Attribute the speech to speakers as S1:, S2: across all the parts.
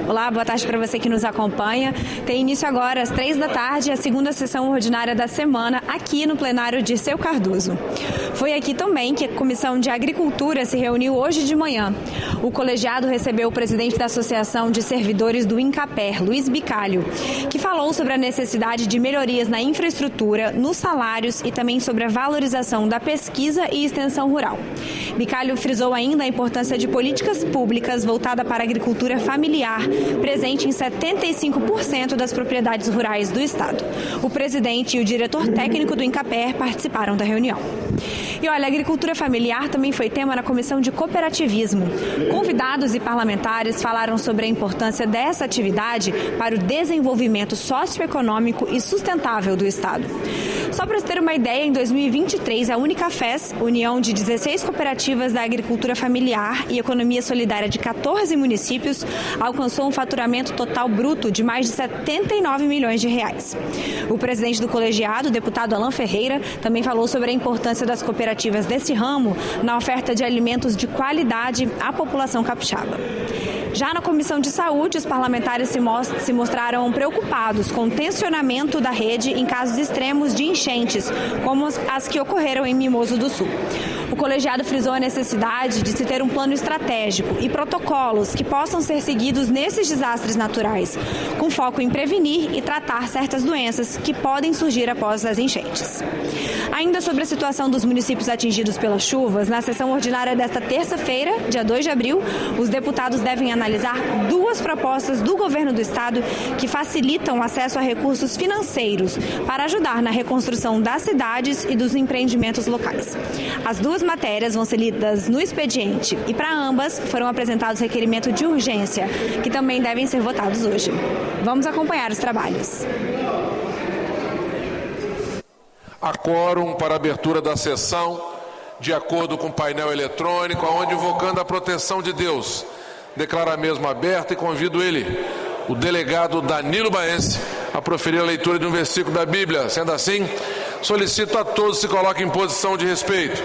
S1: Olá, boa tarde para você que nos acompanha. Tem início agora às 3 da tarde a segunda sessão ordinária da semana aqui no plenário Dirceu Cardoso. Foi aqui também que a Comissão de Agricultura se reuniu hoje de manhã. O colegiado recebeu o presidente da Associação de Servidores do INCAPER, Luiz Bicalho, que falou sobre a necessidade de melhorias na infraestrutura, nos salários e também sobre a valorização da pesquisa e extensão rural. Bicalho frisou ainda a importância de políticas públicas voltada para a agricultura familiar, presente em 75% das propriedades rurais do estado. O presidente e o diretor técnico do INCAPER participaram da reunião. E olha, a agricultura familiar também foi tema na Comissão de Cooperativismo. Convidados e parlamentares falaram sobre a importância dessa atividade para o desenvolvimento socioeconômico e sustentável do estado. Só para você ter uma ideia, em 2023, a Unicafes, união de 16 cooperativas da agricultura familiar e economia solidária de 14 municípios, alcançou um faturamento total bruto de mais de 79 milhões de reais. O presidente do colegiado, o deputado Alan Ferreira, também falou sobre a importância das cooperativas desse ramo na oferta de alimentos de qualidade à população capixaba. Já na Comissão de Saúde, os parlamentares se mostraram preocupados com o tensionamento da rede em casos extremos de enchentes, como as que ocorreram em Mimoso do Sul. O colegiado frisou a necessidade de se ter um plano estratégico e protocolos que possam ser seguidos nesses desastres naturais, com foco em prevenir e tratar certas doenças que podem surgir após as enchentes. Ainda sobre a situação dos municípios atingidos pelas chuvas, na sessão ordinária desta terça-feira, dia 2 de abril, os deputados devem analisar duas propostas do governo do estado que facilitam o acesso a recursos financeiros para ajudar na reconstrução das cidades e dos empreendimentos locais. As duas matérias vão ser lidas no expediente e para ambas foram apresentados requerimento de urgência, que também devem ser votados hoje. Vamos acompanhar os trabalhos.
S2: Há quórum para a abertura da sessão, de acordo com o painel eletrônico, onde, invocando a proteção de Deus, declaro a mesma aberta e convido ele, o delegado Danilo Baense, a proferir a leitura de um versículo da Bíblia. Sendo assim, solicito a todos que se coloquem em posição de respeito.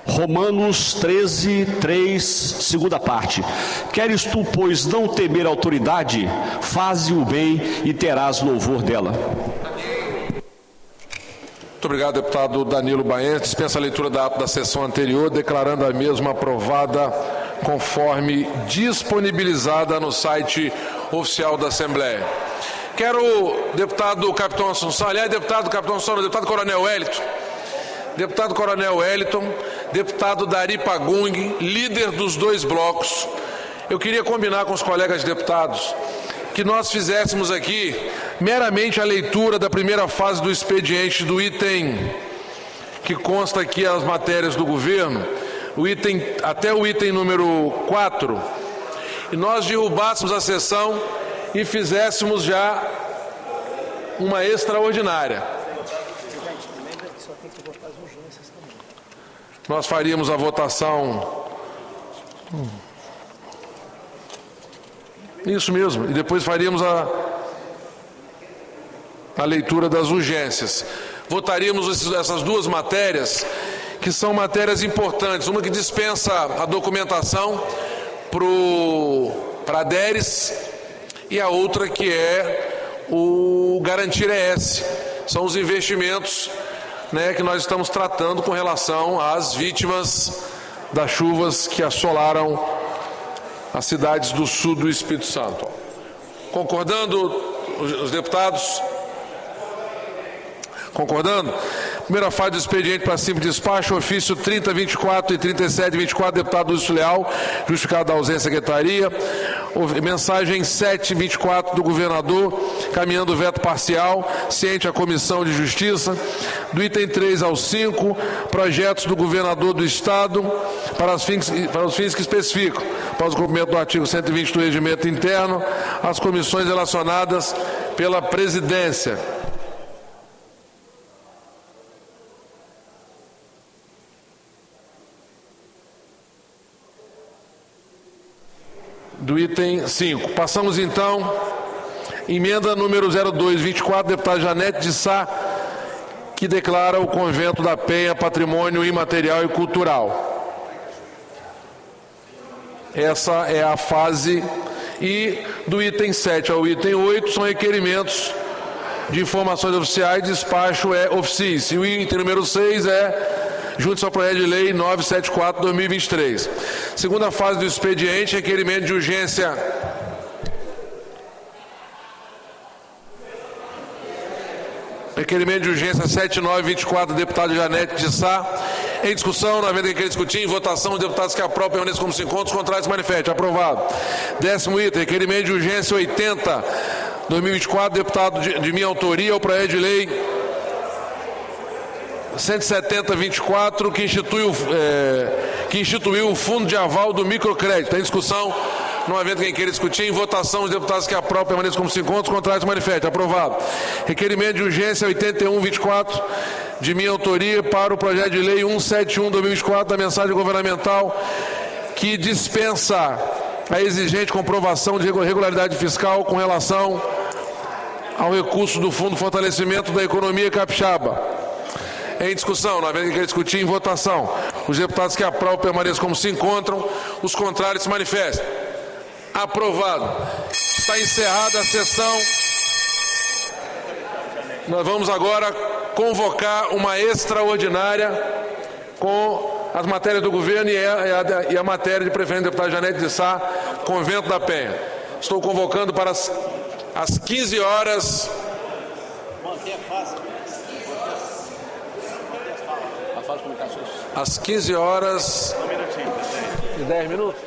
S3: Romanos 13, 3, segunda parte. Queres tu, pois, não temer a autoridade? Faze o bem e terás louvor dela.
S2: Muito obrigado, deputado Danilo Baense. Dispensa a leitura da ata da sessão anterior, declarando a mesma aprovada conforme disponibilizada no site oficial da Assembleia. Quero o deputado Capitão Assunção, aliás, deputado Capitão Assunção, deputado Coronel Wellington, deputado Coronel Wellington, deputado Dari Pagung, líder dos dois blocos. Eu queria combinar com os colegas deputados que nós fizéssemos aqui meramente a leitura da primeira fase do expediente do item que consta aqui as matérias do governo, até o item número 4, e nós derrubássemos a sessão e fizéssemos já uma extraordinária. Nós faríamos a votação. Isso mesmo. E depois faríamos a leitura das urgências. Votaríamos essas duas matérias, que são matérias importantes. Uma que dispensa a documentação para a DERES e a outra que é o Garantir ES. São os investimentos que nós estamos tratando com relação às vítimas das chuvas que assolaram as cidades do sul do Espírito Santo. Concordando, os deputados? Concordando? Primeira fase do expediente para simples despacho, ofício 3024 e 3724, deputado Lúcio Leal, justificado a ausência da secretaria. Mensagem 724 do governador, caminhando o veto parcial, ciente a Comissão de Justiça. Do item 3 ao 5, projetos do governador do Estado para os fins que especificam, após o cumprimento do artigo 120 do Regimento Interno, as comissões relacionadas pela presidência. Do item 5. Passamos então, emenda número 0224, deputada Janete de Sá, que declara o Convento da Penha Patrimônio Imaterial e Cultural. Essa é a fase. E do item 7 ao item 8 são requerimentos de informações oficiais, despacho é officis. E o item número 6 junto ao projeto de lei 974/2023. Segunda fase do expediente, requerimento de urgência. Requerimento de urgência 7924, deputado Janete de Sá. Em discussão, não havendo quem queira discutir, em votação, os deputados que aprovam permaneçam como se encontram, os contrários se manifestem. Aprovado. 10º item, requerimento de urgência 80/2024, deputado de minha autoria, o projeto de lei 170/24, que instituiu o fundo de aval do microcrédito. Em discussão, não havendo quem queira discutir, em votação, os deputados que aprovam permaneçam como se encontram, os contrários se manifestem. Aprovado. Requerimento de urgência 81/24, de minha autoria, para o projeto de lei 171/2024, da mensagem governamental, que dispensa a exigente comprovação de regularidade fiscal com relação ao recurso do Fundo de Fortalecimento da Economia Capixaba. Em discussão, não havendo quem queira discutir, em votação, os deputados que aprovam permaneçam como se encontram, os contrários se manifestem. Aprovado. Está encerrada a sessão. Nós vamos agora convocar uma extraordinária com as matérias do governo e a matéria de preferência do deputado Janete de Sá, Convento da Penha. Estou convocando para as 15 horas. Às 15 horas e 10 minutos.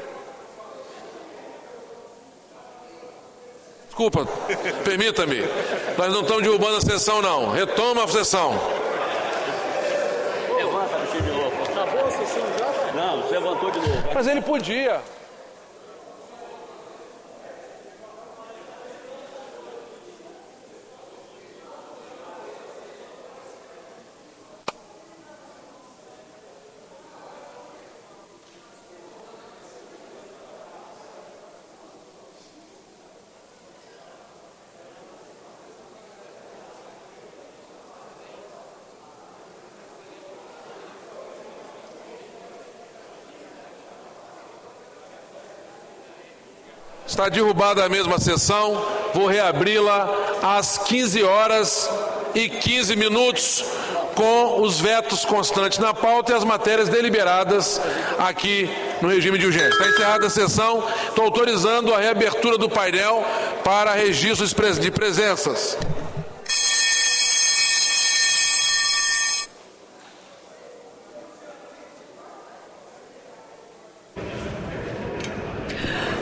S2: Desculpa, permita-me. Nós não estamos derrubando a sessão, não. Retoma a sessão.
S3: Levanta, de novo. Acabou a sessão já? Não, levantou de novo.
S2: Mas ele podia. Está derrubada a mesma sessão, vou reabri-la às 15 horas e 15 minutos, com os vetos constantes na pauta e as matérias deliberadas aqui no regime de urgência. Está encerrada a sessão, estou autorizando a reabertura do painel para registros de presenças.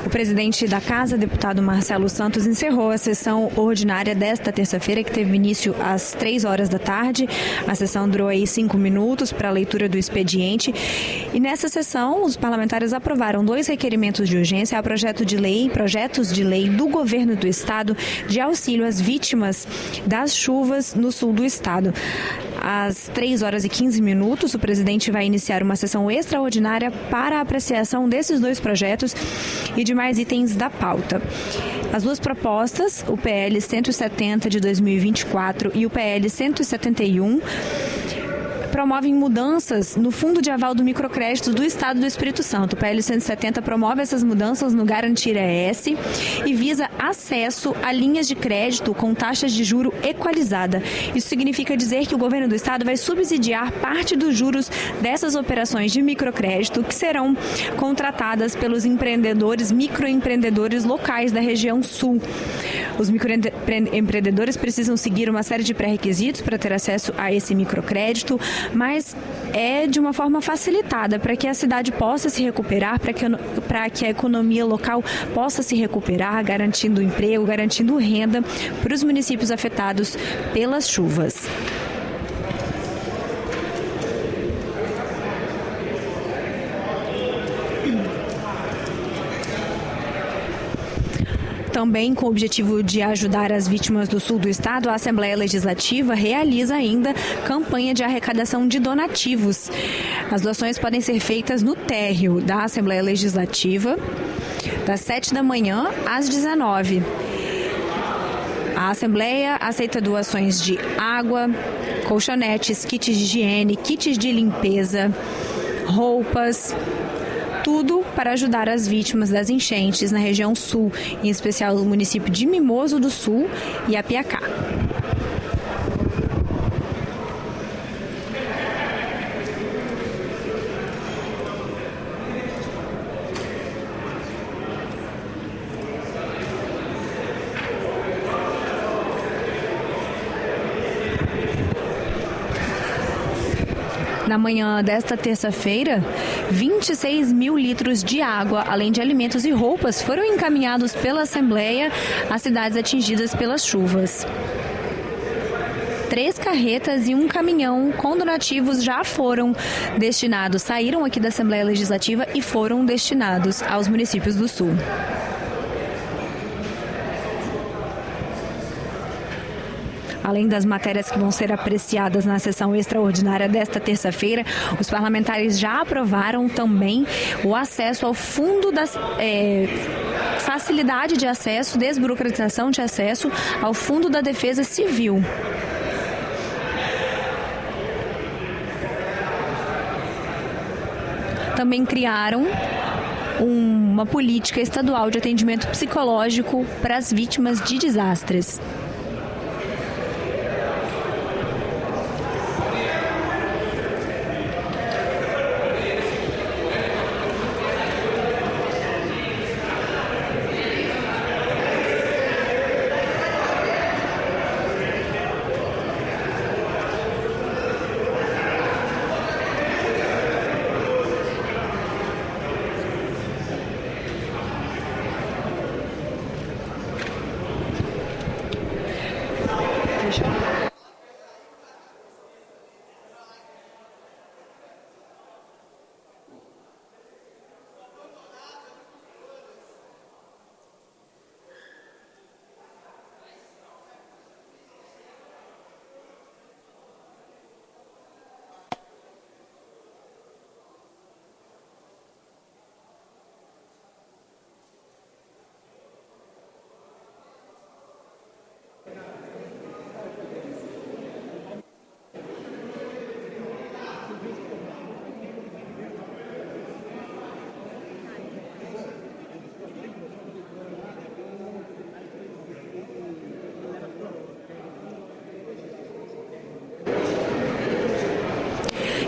S1: O presidente da Casa, deputado Marcelo Santos, encerrou a sessão ordinária desta terça-feira, que teve início às 3 horas da tarde. A sessão durou aí 5 minutos para a leitura do expediente. E nessa sessão, os parlamentares aprovaram 2 requerimentos de urgência a projetos de lei do governo do estado de auxílio às vítimas das chuvas no sul do estado. Às 3 horas e 15 minutos, o presidente vai iniciar uma sessão extraordinária para a apreciação desses 2 projetos e de mais itens da pauta. As 2 propostas, o PL 170 de 2024 e o PL 171, promovem mudanças no Fundo de Aval do Microcrédito do Estado do Espírito Santo. O PL 170 promove essas mudanças no Garantir ES e visa acesso a linhas de crédito com taxas de juro equalizada. Isso significa dizer que o governo do Estado vai subsidiar parte dos juros dessas operações de microcrédito que serão contratadas pelos microempreendedores locais da região sul. Os microempreendedores precisam seguir uma série de pré-requisitos para ter acesso a esse microcrédito, mas é de uma forma facilitada para que a cidade possa se recuperar, para que a economia local possa se recuperar, garantindo emprego, garantindo renda para os municípios afetados pelas chuvas. Também com o objetivo de ajudar as vítimas do sul do estado, a Assembleia Legislativa realiza ainda campanha de arrecadação de donativos. As doações podem ser feitas no térreo da Assembleia Legislativa, das 7 da manhã às 19. A Assembleia aceita doações de água, colchonetes, kits de higiene, kits de limpeza, roupas, tudo para ajudar as vítimas das enchentes na região sul, em especial no município de Mimoso do Sul e Apiacá. Na manhã desta terça-feira, 26 mil litros de água, além de alimentos e roupas, foram encaminhados pela Assembleia às cidades atingidas pelas chuvas. 3 carretas e um caminhão com donativos já foram destinados, saíram aqui da Assembleia Legislativa e foram destinados aos municípios do Sul. Além das matérias que vão ser apreciadas na sessão extraordinária desta terça-feira, os parlamentares já aprovaram também o acesso ao fundo das facilidade de acesso, desburocratização de acesso ao Fundo da Defesa Civil. Também criaram uma política estadual de atendimento psicológico para as vítimas de desastres.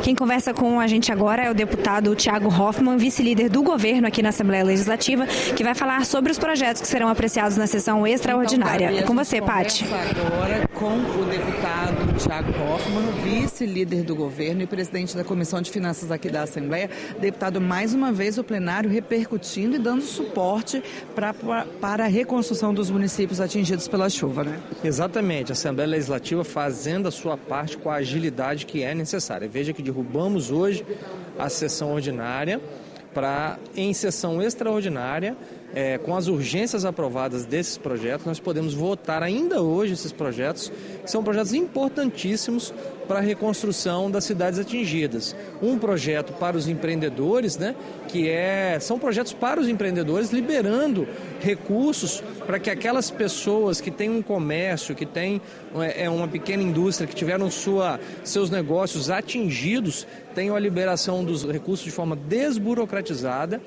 S1: Quem conversa com a gente agora é o deputado Thiago Hoffmann, vice-líder do governo aqui na Assembleia Legislativa, que vai falar sobre os projetos que serão apreciados na sessão extraordinária.
S4: Então,
S1: com você, Paty.
S4: Agora com o deputado Thiago Hoffmann, vice-líder do governo e presidente da Comissão de Finanças aqui da Assembleia. Deputado, mais uma vez o plenário repercutindo e dando suporte para a reconstrução dos municípios atingidos pela chuva, né?
S5: Exatamente, a Assembleia Legislativa fazendo a sua parte com a agilidade que é necessária. Veja que derrubamos hoje a sessão ordinária para, em sessão extraordinária, com as urgências aprovadas desses projetos, nós podemos votar ainda hoje esses projetos, que são projetos importantíssimos para a reconstrução das cidades atingidas. Um projeto para os empreendedores, né, são projetos para os empreendedores, liberando recursos para que aquelas pessoas que têm um comércio, que têm uma pequena indústria, que tiveram seus negócios atingidos, tenham a liberação dos recursos de forma desburocratizada,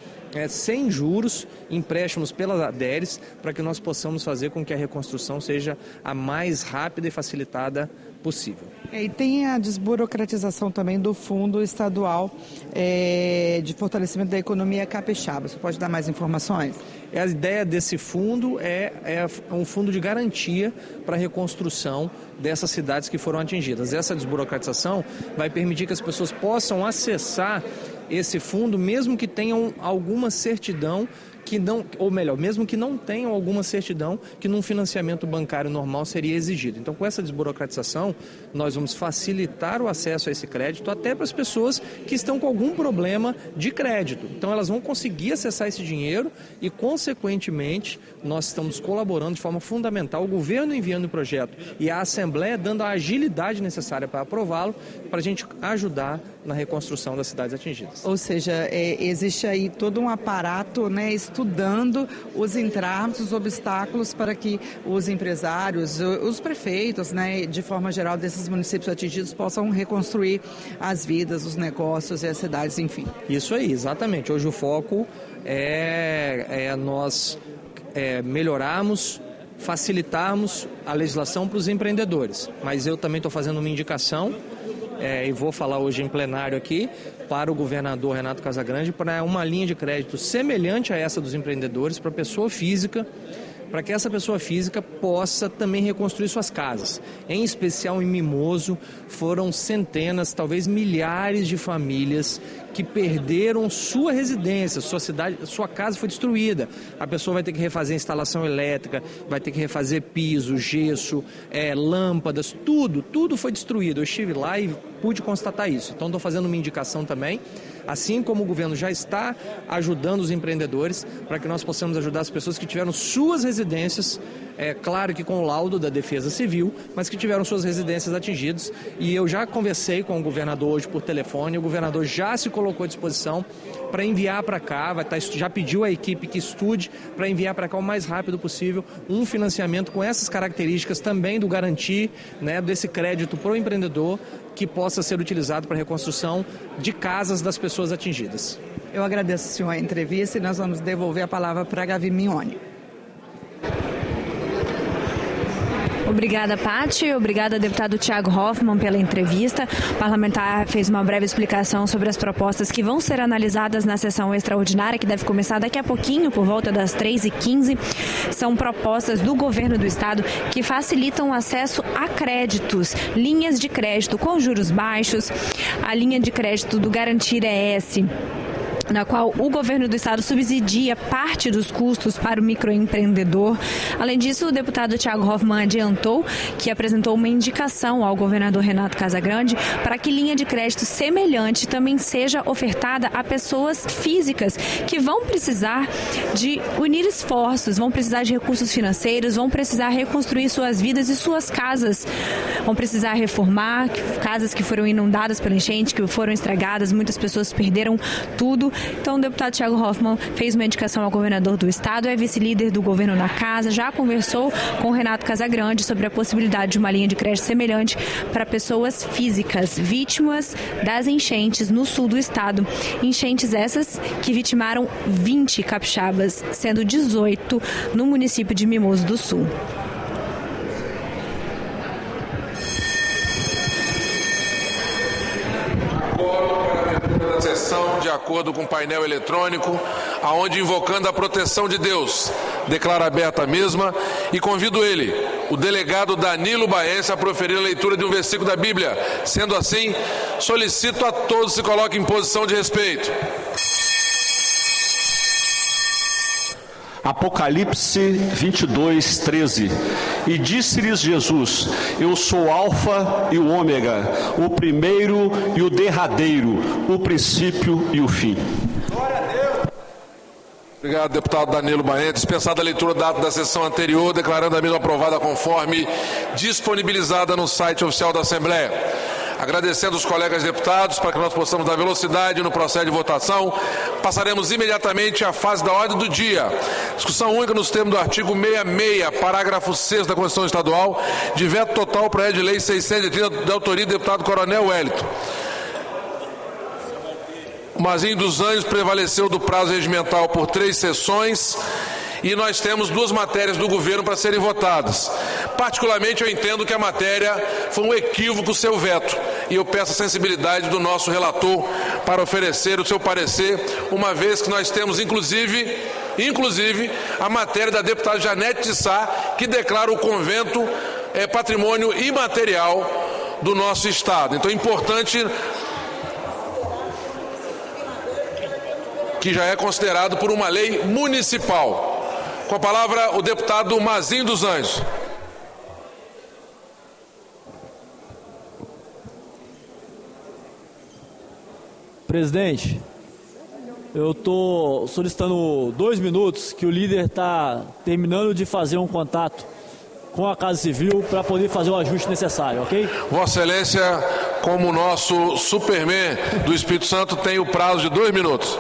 S5: sem juros, empréstimos pelas ADERES, para que nós possamos fazer com que a reconstrução seja a mais rápida e facilitada possível.
S4: E tem a desburocratização também do Fundo Estadual de Fortalecimento da Economia Capixaba. Você pode dar mais informações?
S5: A ideia desse fundo é um fundo de garantia para a reconstrução dessas cidades que foram atingidas. Essa desburocratização vai permitir que as pessoas possam acessar esse fundo, mesmo que tenham alguma certidão mesmo que não tenham alguma certidão que num financiamento bancário normal seria exigido. Então, com essa desburocratização, nós vamos facilitar o acesso a esse crédito até para as pessoas que estão com algum problema de crédito. Então, elas vão conseguir acessar esse dinheiro e, consequentemente, nós estamos colaborando de forma fundamental, o governo enviando o projeto e a Assembleia dando a agilidade necessária para aprová-lo, para a gente ajudar na reconstrução das cidades atingidas.
S4: Ou seja, existe aí todo um aparato, né, estrutural estudando os entraves, os obstáculos para que os empresários, os prefeitos, né, de forma geral desses municípios atingidos possam reconstruir as vidas, os negócios e as cidades, enfim.
S5: Isso aí, exatamente. Hoje o foco é nós melhorarmos, facilitarmos a legislação para os empreendedores. Mas eu também estou fazendo uma indicação, e vou falar hoje em plenário aqui, para o governador Renato Casagrande, para uma linha de crédito semelhante a essa dos empreendedores, para a pessoa física, para que essa pessoa física possa também reconstruir suas casas. Em especial em Mimoso, foram centenas, talvez milhares de famílias que perderam sua residência, sua cidade, sua casa foi destruída. A pessoa vai ter que refazer a instalação elétrica, vai ter que refazer piso, gesso, lâmpadas, tudo foi destruído. Eu estive lá e pude constatar isso. Então estou fazendo uma indicação também, assim como o governo já está ajudando os empreendedores, para que nós possamos ajudar as pessoas que tiveram suas residências, claro que com o laudo da Defesa Civil, mas que tiveram suas residências atingidas. E eu já conversei com o governador hoje por telefone, o governador já se colocou à disposição para enviar para cá, já pediu à equipe que estude para enviar para cá o mais rápido possível um financiamento com essas características também do garantir, né, desse crédito para o empreendedor, que possa ser utilizado para a reconstrução de casas das pessoas atingidas.
S4: Eu agradeço, senhor, a entrevista e nós vamos devolver a palavra para a Gavi Mignoni.
S1: Obrigada, Paty. Obrigada, deputado Thiago Hoffmann, pela entrevista. O parlamentar fez uma breve explicação sobre as propostas que vão ser analisadas na sessão extraordinária, que deve começar daqui a pouquinho, por volta das 3h15. São propostas do governo do estado que facilitam o acesso a créditos, linhas de crédito com juros baixos, a linha de crédito do Garantir ES, na qual o governo do estado subsidia parte dos custos para o microempreendedor. Além disso, o deputado Thiago Hoffmann adiantou que apresentou uma indicação ao governador Renato Casagrande para que linha de crédito semelhante também seja ofertada a pessoas físicas que vão precisar de unir esforços, vão precisar de recursos financeiros, vão precisar reconstruir suas vidas e suas casas, vão precisar reformar casas que foram inundadas pela enchente, que foram estragadas, muitas pessoas perderam tudo. Então, o deputado Thiago Hoffmann fez uma indicação ao governador do estado, é vice-líder do governo na casa, já conversou com o Renato Casagrande sobre a possibilidade de uma linha de crédito semelhante para pessoas físicas vítimas das enchentes no sul do estado. Enchentes essas que vitimaram 20 capixabas, sendo 18 no município de Mimoso do Sul.
S2: Sessão de acordo com o painel eletrônico, aonde, invocando a proteção de Deus, declaro aberta a mesma e convido ele, o delegado Danilo Baense, a proferir a leitura de um versículo da Bíblia. Sendo assim, solicito a todos se coloquem em posição de respeito.
S3: Apocalipse 22:13. E disse-lhes Jesus: eu sou o Alfa e o Ômega, o primeiro e o derradeiro, o princípio e o fim.
S2: Obrigado, deputado Danilo Baense. Dispensada a leitura da ata da sessão anterior, declarando a mesma aprovada conforme disponibilizada no site oficial da Assembleia. Agradecendo os colegas deputados, para que nós possamos dar velocidade no processo de votação, passaremos imediatamente à fase da ordem do dia. Discussão única nos termos do artigo 66, parágrafo 6º da Constituição Estadual, de veto total ao projeto de lei 630, da autoria do deputado Coronel Wellington. O Mazinho dos Anjos prevaleceu do prazo regimental por 3 sessões e nós temos 2 matérias do governo para serem votadas. Particularmente, eu entendo que a matéria foi um equívoco, seu veto, e eu peço a sensibilidade do nosso relator para oferecer o seu parecer, uma vez que nós temos, inclusive, a matéria da deputada Janete de Sá, que declara o convento patrimônio imaterial do nosso Estado. Então é importante, que já é considerado por uma lei municipal. Com a palavra, o deputado Mazinho dos Anjos.
S6: Presidente, eu estou solicitando 2 minutos, que o líder está terminando de fazer um contato com a Casa Civil para poder fazer o ajuste necessário, ok?
S2: Vossa Excelência, como o nosso Superman do Espírito Santo, tem o prazo de 2 minutos.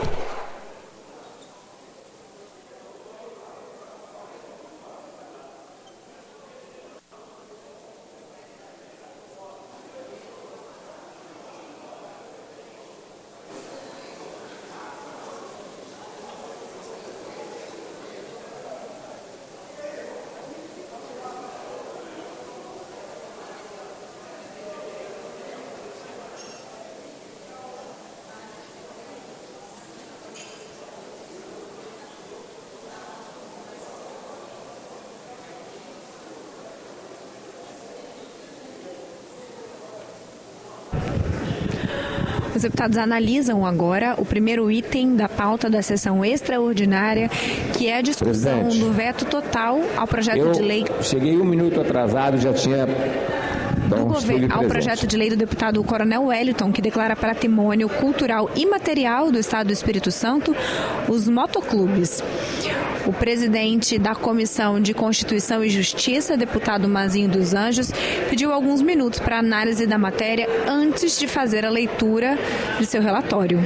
S1: Os deputados analisam agora o primeiro item da pauta da sessão extraordinária, que é a discussão do veto total ao projeto de lei.
S7: Cheguei 1 minuto atrasado, já tinha...
S1: ao projeto de lei do deputado Coronel Wellington, que declara patrimônio cultural imaterial do Estado do Espírito Santo os motoclubes. O presidente da Comissão de Constituição e Justiça, deputado Mazinho dos Anjos, pediu alguns minutos para análise da matéria antes de fazer a leitura de seu relatório.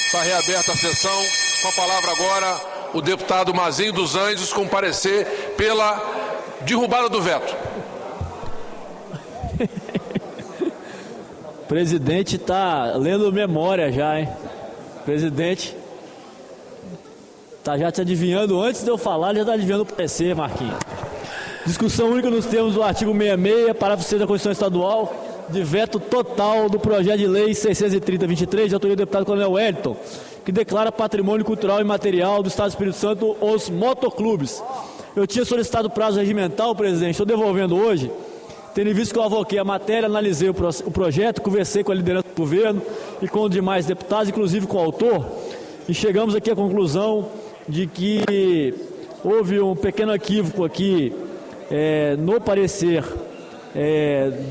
S2: Está reaberta a sessão. Com a palavra agora o deputado Mazinho dos Anjos com parecer pela derrubada do veto.
S6: O presidente está lendo memória já, hein? O presidente está já te adivinhando, antes de eu falar, ele já está adivinhando o parecer, Marquinhos. Discussão única nos termos do artigo 66, parágrafo 6 da Constituição Estadual, de veto total do projeto de lei 630-23, de autoria do deputado Coronel Wellington, que declara patrimônio cultural e material do Estado do Espírito Santo os motoclubes. Eu tinha solicitado prazo regimental, presidente, estou devolvendo hoje, tendo visto que eu avoquei a matéria, analisei o projeto, conversei com a liderança do governo e com os demais deputados, inclusive com o autor, e chegamos aqui à conclusão de que houve um pequeno equívoco aqui no parecer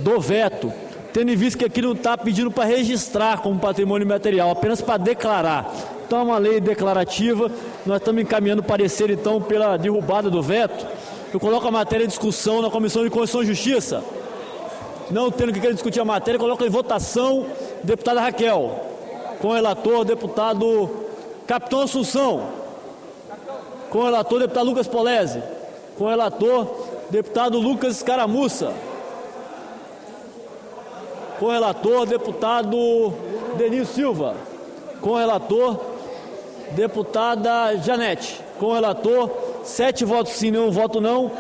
S6: do veto, tendo em vista que aqui não está pedindo para registrar como patrimônio imaterial, apenas para declarar. Então é uma lei declarativa, nós estamos encaminhando parecer então pela derrubada do veto. Eu coloco a matéria em discussão na Comissão de Constituição e Justiça. Não tendo que querer discutir a matéria, coloco em votação deputada Raquel, com o relator deputado Capitão Assunção, com o relator deputado Lucas Polese, com o relator deputado Lucas Escaramuça, com o relator deputado Denil Silva, com o relator deputada Janete, com o relator 7 votos sim, nenhum voto não.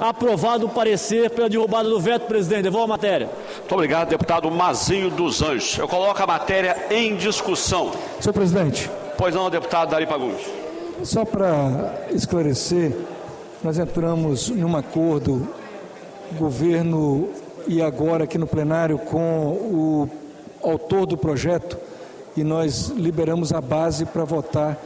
S6: Aprovado o parecer pela derrubada do veto, presidente. Devolva a matéria.
S3: Muito obrigado, deputado Mazinho dos Anjos. Eu coloco a matéria em discussão.
S8: Senhor presidente.
S3: Pois não, deputado Dari Fagundes.
S8: Só para esclarecer, nós entramos num acordo, governo e agora aqui no plenário, com o autor do projeto, e nós liberamos a base para votar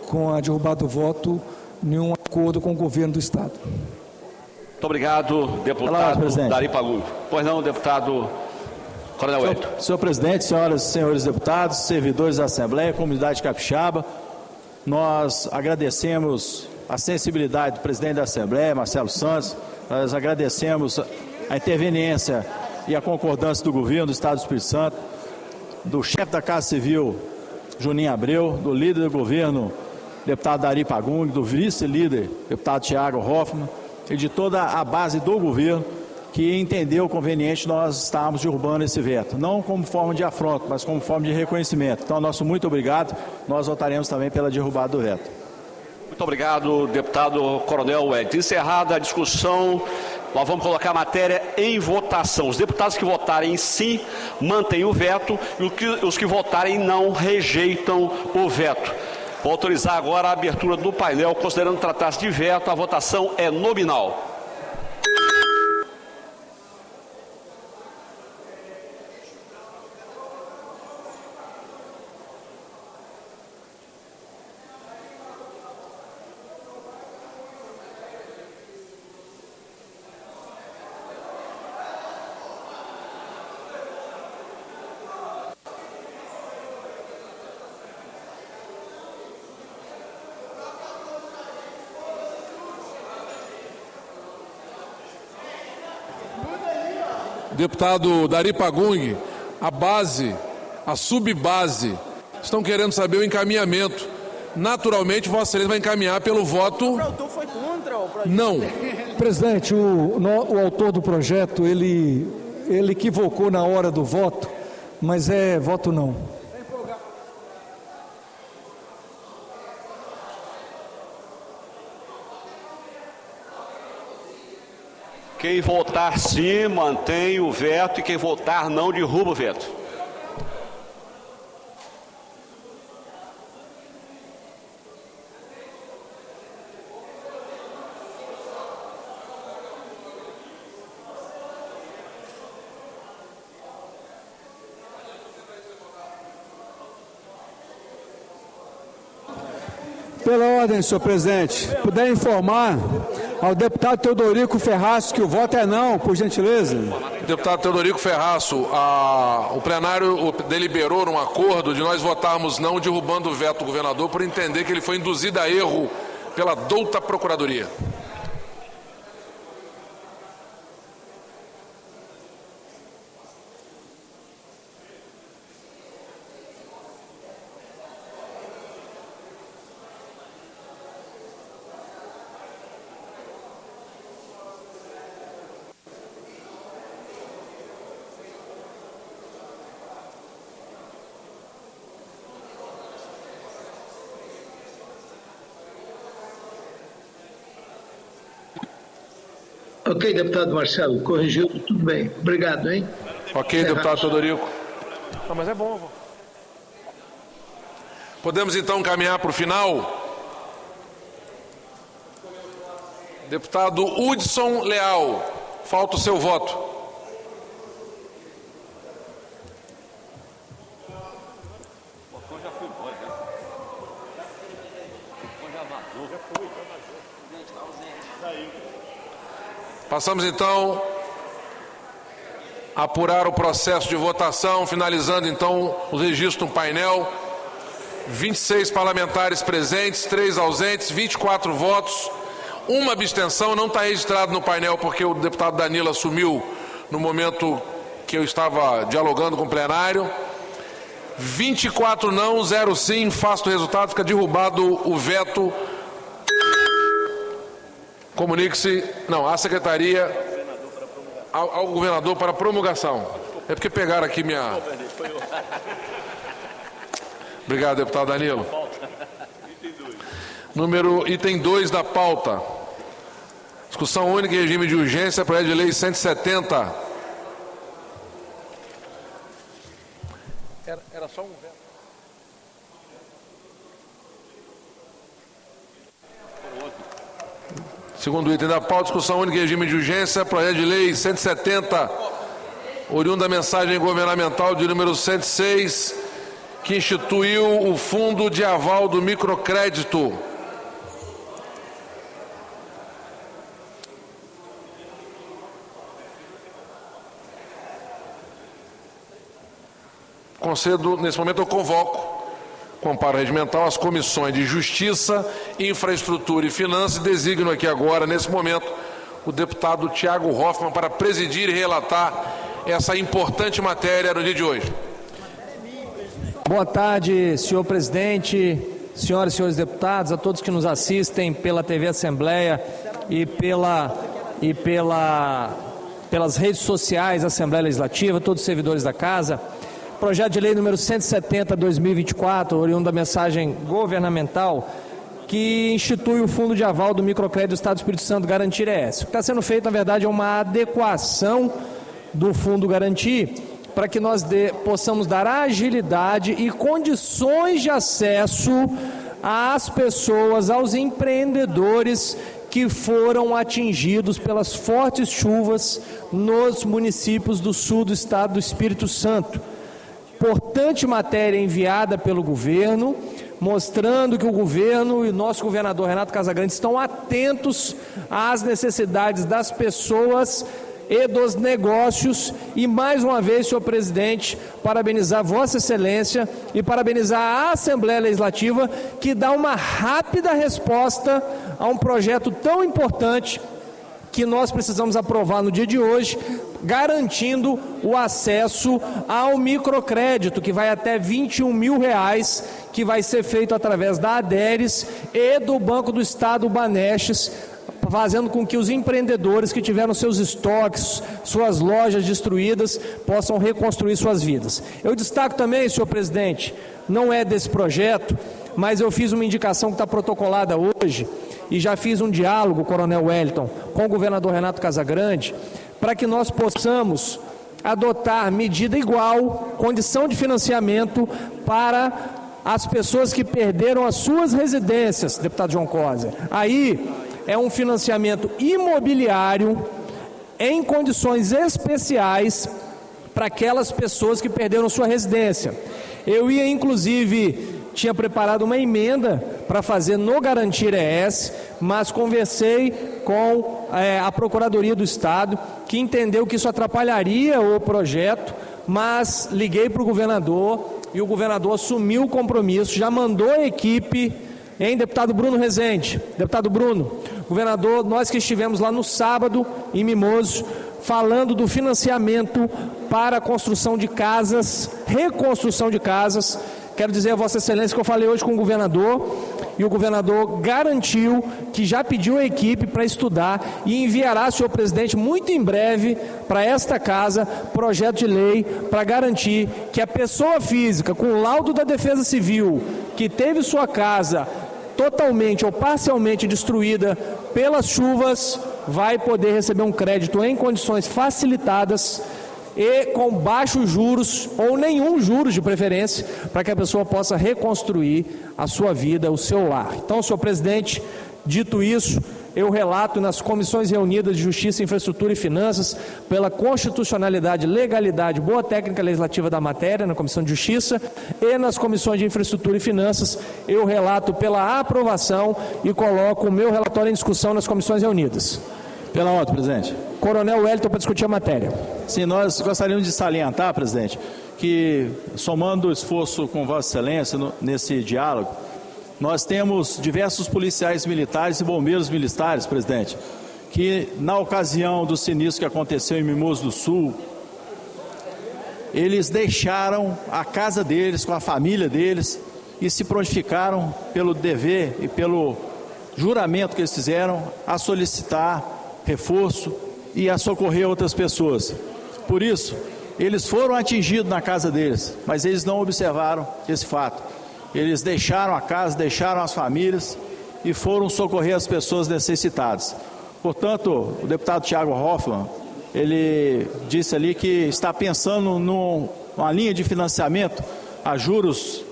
S8: com a derrubada do voto em um acordo com o governo do Estado.
S3: Muito obrigado, deputado Dari Fagundes. Pois não, deputado Coronel Wellington.
S9: Senhor presidente, senhoras e senhores deputados, servidores da Assembleia, comunidade capixaba, nós agradecemos a sensibilidade do presidente da Assembleia, Marcelo Santos. Nós agradecemos a interveniência e a concordância do governo do Estado do Espírito Santo, do chefe da Casa Civil, Juninho Abreu, do líder do governo, deputado Dari Pagung, do vice-líder, deputado Thiago Hoffmann, e de toda a base do governo que entendeu conveniente nós estarmos derrubando esse veto, não como forma de afronto, mas como forma de reconhecimento. Então, nosso muito obrigado, nós votaremos também pela derrubada do veto.
S3: Muito obrigado, deputado Coronel Wellington. Encerrada a discussão, nós vamos colocar a matéria em votação. Os deputados que votarem em sim, mantêm o veto, e os que votarem não, rejeitam o veto. Vou autorizar agora a abertura do painel, considerando tratar-se de veto, a votação é nominal.
S2: Deputado Dari Pagung, a base, a subbase, estão querendo saber o encaminhamento. Naturalmente, Vossa Excelência vai encaminhar pelo voto...
S10: O autor foi contra o projeto?
S2: Não.
S8: Presidente, o autor do projeto, ele equivocou na hora do voto, mas é voto não.
S3: Quem votar sim, mantém o veto, e quem votar não, derruba o veto.
S11: Pela ordem, senhor presidente, puder informar ao deputado Teodorico Ferraço que o voto é não, por gentileza.
S2: Deputado Teodorico Ferraço, o plenário deliberou num acordo de nós votarmos não, derrubando o veto do governador, por entender que ele foi induzido a erro pela douta Procuradoria.
S12: Ok, deputado Marcelo, corrigiu, tudo bem. Obrigado, hein?
S2: Ok, deputado Teodorico. Não, mas é bom. Podemos então caminhar para o final? Deputado Hudson Leal, falta o seu voto. Passamos então a apurar o processo de votação, finalizando então os registros no painel. 26 parlamentares presentes, 3 ausentes, 24 votos, uma abstenção. Não está registrado no painel porque o deputado Danilo assumiu no momento que eu estava dialogando com o plenário. 24 não, 0 sim. Faço o resultado, fica derrubado o veto. Comunique-se, não, à secretaria, ao governador para promulgação. É porque pegaram aqui minha... Obrigado, deputado Danilo. Item 2 da pauta. Discussão única em regime de urgência, projeto de lei 170. Era só um veto. Segundo item da pauta, discussão única em regime de urgência, projeto de lei 170, oriundo da mensagem governamental de número 106, que instituiu o Fundo de Aval do Microcrédito. Concedo, nesse momento eu convoco com amparo regimental, as comissões de Justiça, Infraestrutura e Finanças. Designo aqui agora, nesse momento, o deputado Thiago Hoffmann para presidir e relatar essa importante matéria no dia de hoje.
S5: Boa tarde, senhor presidente, senhoras e senhores deputados, a todos que nos assistem pela TV Assembleia e pelas redes sociais da Assembleia Legislativa, todos os servidores da Casa. Projeto de lei número 170/2024, oriundo da mensagem governamental, que institui o Fundo de Aval do Microcrédito do Estado do Espírito Santo Garantir ES. O que está sendo feito, na verdade, é uma adequação do Fundo Garantir para que nós possamos dar agilidade e condições de acesso às pessoas, aos empreendedores que foram atingidos pelas fortes chuvas nos municípios do sul do Estado do Espírito Santo. Importante matéria enviada pelo governo, mostrando que o governo e o nosso governador Renato Casagrande estão atentos às necessidades das pessoas e dos negócios. E mais uma vez, senhor presidente, parabenizar Vossa Excelência e parabenizar a Assembleia Legislativa, que dá uma rápida resposta a um projeto tão importante que nós precisamos aprovar no dia de hoje, garantindo o acesso ao microcrédito, que vai até R$21 mil, que vai ser feito através da Aderes e do Banco do Estado Banestes, fazendo com que os empreendedores que tiveram seus estoques, suas lojas destruídas, possam reconstruir suas vidas. Eu destaco também, senhor presidente, não é desse projeto, mas eu fiz uma indicação que está protocolada hoje, e já fiz um diálogo, Coronel Wellington, com o governador Renato Casagrande, para que nós possamos adotar medida igual, condição de financiamento para as pessoas que perderam as suas residências, deputado João Cosa. Aí é um financiamento imobiliário em condições especiais para aquelas pessoas que perderam sua residência. Eu tinha preparado uma emenda para fazer no Garantir ES, mas conversei com a Procuradoria do Estado, que entendeu que isso atrapalharia o projeto, mas liguei para o governador e o governador assumiu o compromisso, já mandou a equipe, deputado Bruno Rezende, deputado Bruno, governador, nós que estivemos lá no sábado, em Mimoso, falando do financiamento para a construção de casas, reconstrução de casas. Quero dizer a Vossa Excelência que eu falei hoje com o governador e o governador garantiu que já pediu a equipe para estudar e enviará, senhor presidente, muito em breve para esta casa projeto de lei para garantir que a pessoa física com laudo da Defesa Civil que teve sua casa totalmente ou parcialmente destruída pelas chuvas vai poder receber um crédito em condições facilitadas e com baixos juros ou nenhum juros de preferência, para que a pessoa possa reconstruir a sua vida, o seu lar. Então, senhor presidente, dito isso, eu relato nas comissões reunidas de Justiça, Infraestrutura e Finanças, pela constitucionalidade, legalidade, boa técnica legislativa da matéria, na Comissão de Justiça, e nas comissões de Infraestrutura e Finanças, eu relato pela aprovação e coloco o meu relatório em discussão nas comissões reunidas.
S9: Pela ordem, presidente.
S5: Coronel Wellington, para discutir a matéria.
S9: Sim, nós gostaríamos de salientar, presidente, que somando o esforço com Vossa Excelência nesse diálogo, nós temos diversos policiais militares e bombeiros militares, presidente, que na ocasião do sinistro que aconteceu em Mimoso do Sul, eles deixaram a casa deles com a família deles e se prontificaram pelo dever e pelo juramento que eles fizeram a solicitar reforço e a socorrer outras pessoas. Por isso, eles foram atingidos na casa deles, mas eles não observaram esse fato. Eles deixaram a casa, deixaram as famílias e foram socorrer as pessoas necessitadas. Portanto, o deputado Thiago Hoffmann, ele disse ali que está pensando numa linha de financiamento a juros